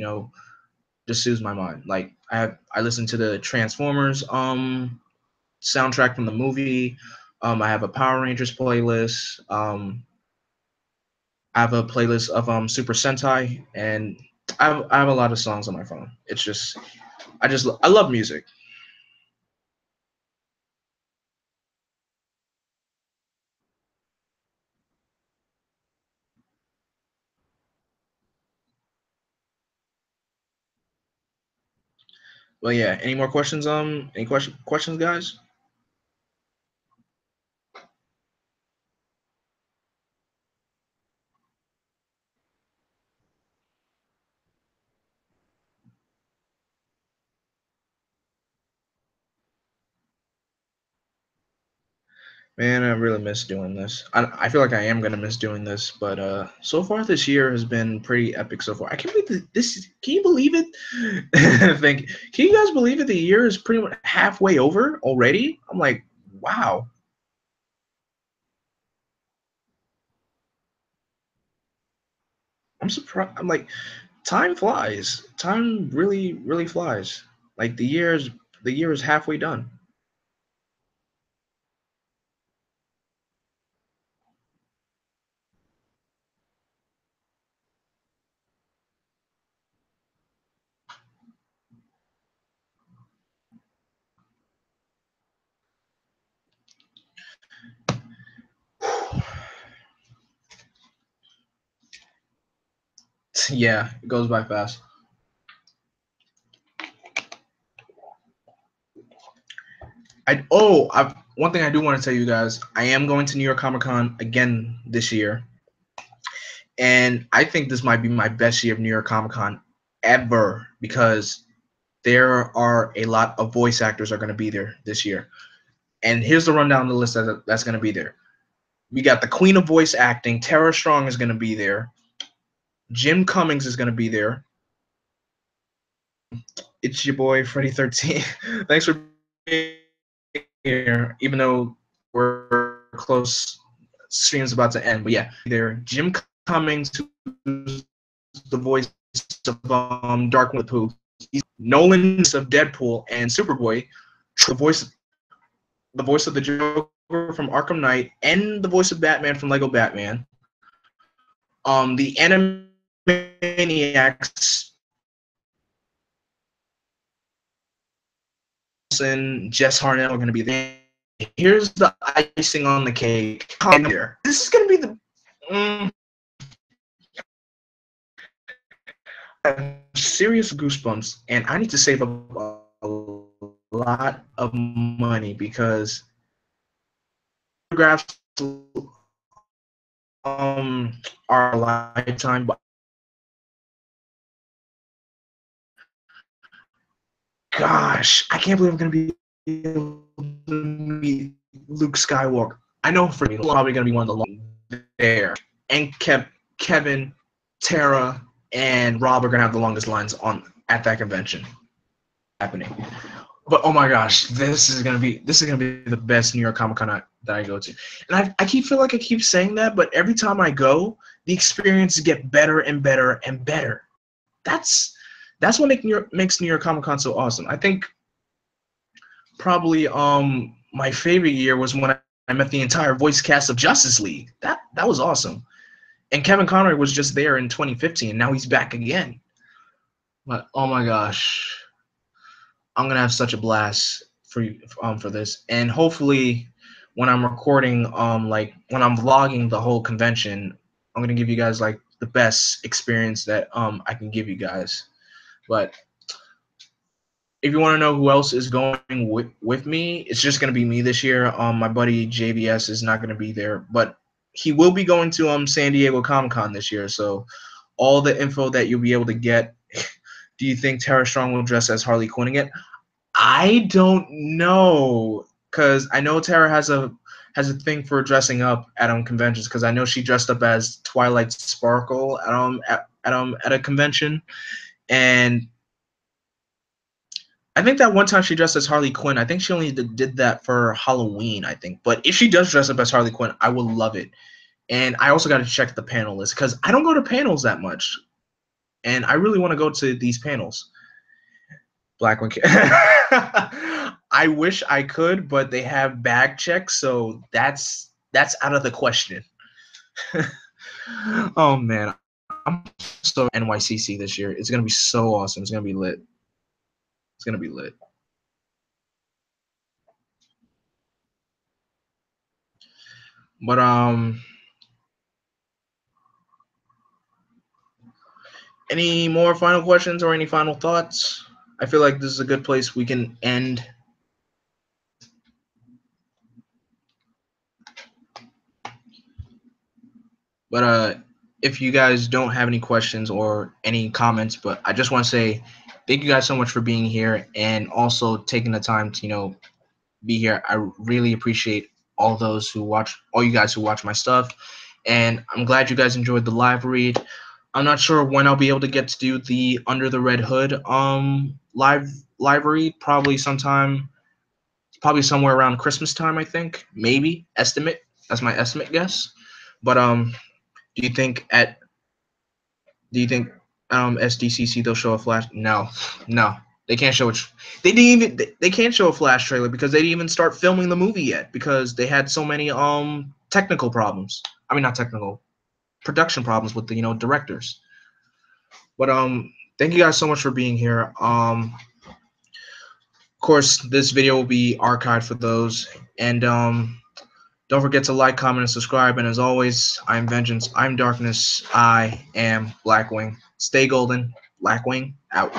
just soothes my mind. Like I listen to the Transformers soundtrack from the movie. I have a Power Rangers playlist. I have a playlist of Super Sentai, and I have a lot of songs on my phone. It's just I love music. Well, yeah. Any more questions? Any questions, guys? Man, I really miss doing this. I feel like I am gonna miss doing this, but so far this year has been pretty epic so far. I can't believe this. Can you believe it? Think. Can you guys believe it? The year is pretty much halfway over already. I'm like, wow. I'm surprised. I'm like, time flies. Time really, really flies. Like the year is halfway done. Yeah, it goes by fast. One thing I do want to tell you guys, I am going to New York Comic Con again this year, and I think this might be my best year of New York Comic Con ever because there are a lot of voice actors are going to be there this year. And here's the rundown of the list that's going to be there. We got the Queen of Voice Acting, Tara Strong is going to be there. Jim Cummings is going to be there. It's your boy Freddie 13. Thanks for being here, even though we're close. Stream's about to end, but yeah, there. Jim Cummings, who's the voice of Dark Who. Nolan of Deadpool and Superboy, the voice of the Joker from Arkham Knight, and the voice of Batman from Lego Batman. The Animaniacs and Jess Harnett are going to be there. Here's the icing on the cake. This is going to be the serious goosebumps, and I need to save up a lot of money because photographs are a lifetime. But gosh, I can't believe I'm gonna be able to meet Luke Skywalker. I know for me, probably gonna be one of the long there, and Kevin, Tara, and Rob are gonna have the longest lines on at that convention happening. But oh my gosh, this is gonna be the best New York Comic Con that I go to, and I keep feel like I keep saying that, but every time I go, the experiences get better and better and better. That's that's what makes New York Comic Con so awesome. I think probably my favorite year was when I met the entire voice cast of Justice League. That was awesome. And Kevin Conroy was just there in 2015. Now he's back again. But oh my gosh, I'm gonna have such a blast for this, and hopefully, when I'm recording, like when I'm vlogging the whole convention, I'm gonna give you guys like the best experience that I can give you guys. But if you want to know who else is going with me, it's just gonna be me this year. My buddy JVS is not gonna be there, but he will be going to San Diego Comic Con this year. So all the info that you'll be able to get. Do you think Tara Strong will dress as Harley Quinn again? I don't know, because I know Tara has a thing for dressing up at conventions. Because I know she dressed up as Twilight Sparkle at a convention, and I think that one time she dressed as Harley Quinn. I think she only did that for Halloween, I think. But if she does dress up as Harley Quinn, I will love it. And I also got to check the panel list because I don't go to panels that much, and I really want to go to these panels. Black one. I wish I could, but they have bag checks, so that's out of the question. Oh man, I'm so NYCC this year. It's gonna be so awesome. It's gonna be lit. It's gonna be lit. But any more final questions or any final thoughts? I feel like this is a good place we can end. But if you guys don't have any questions or any comments, but I just want to say thank you guys so much for being here and also taking the time to be here. I really appreciate all you guys who watch my stuff. And I'm glad you guys enjoyed the live read. I'm not sure when I'll be able to get to do the Under the Red Hood live read. Probably somewhere around Christmas time, I think. Maybe. Estimate. That's my estimate guess. But do you think at do you think SDCC they'll show a flash? No. No. They can't show it. They can't show a flash trailer because they didn't even start filming the movie yet because they had so many technical problems. I mean not technical, production problems with the directors. But thank you guys so much for being here. Of course, this video will be archived for those. And don't forget to like, comment, and subscribe. And as always, I'm Vengeance, I'm Darkness, I am Blackwing. Stay golden. Blackwing out.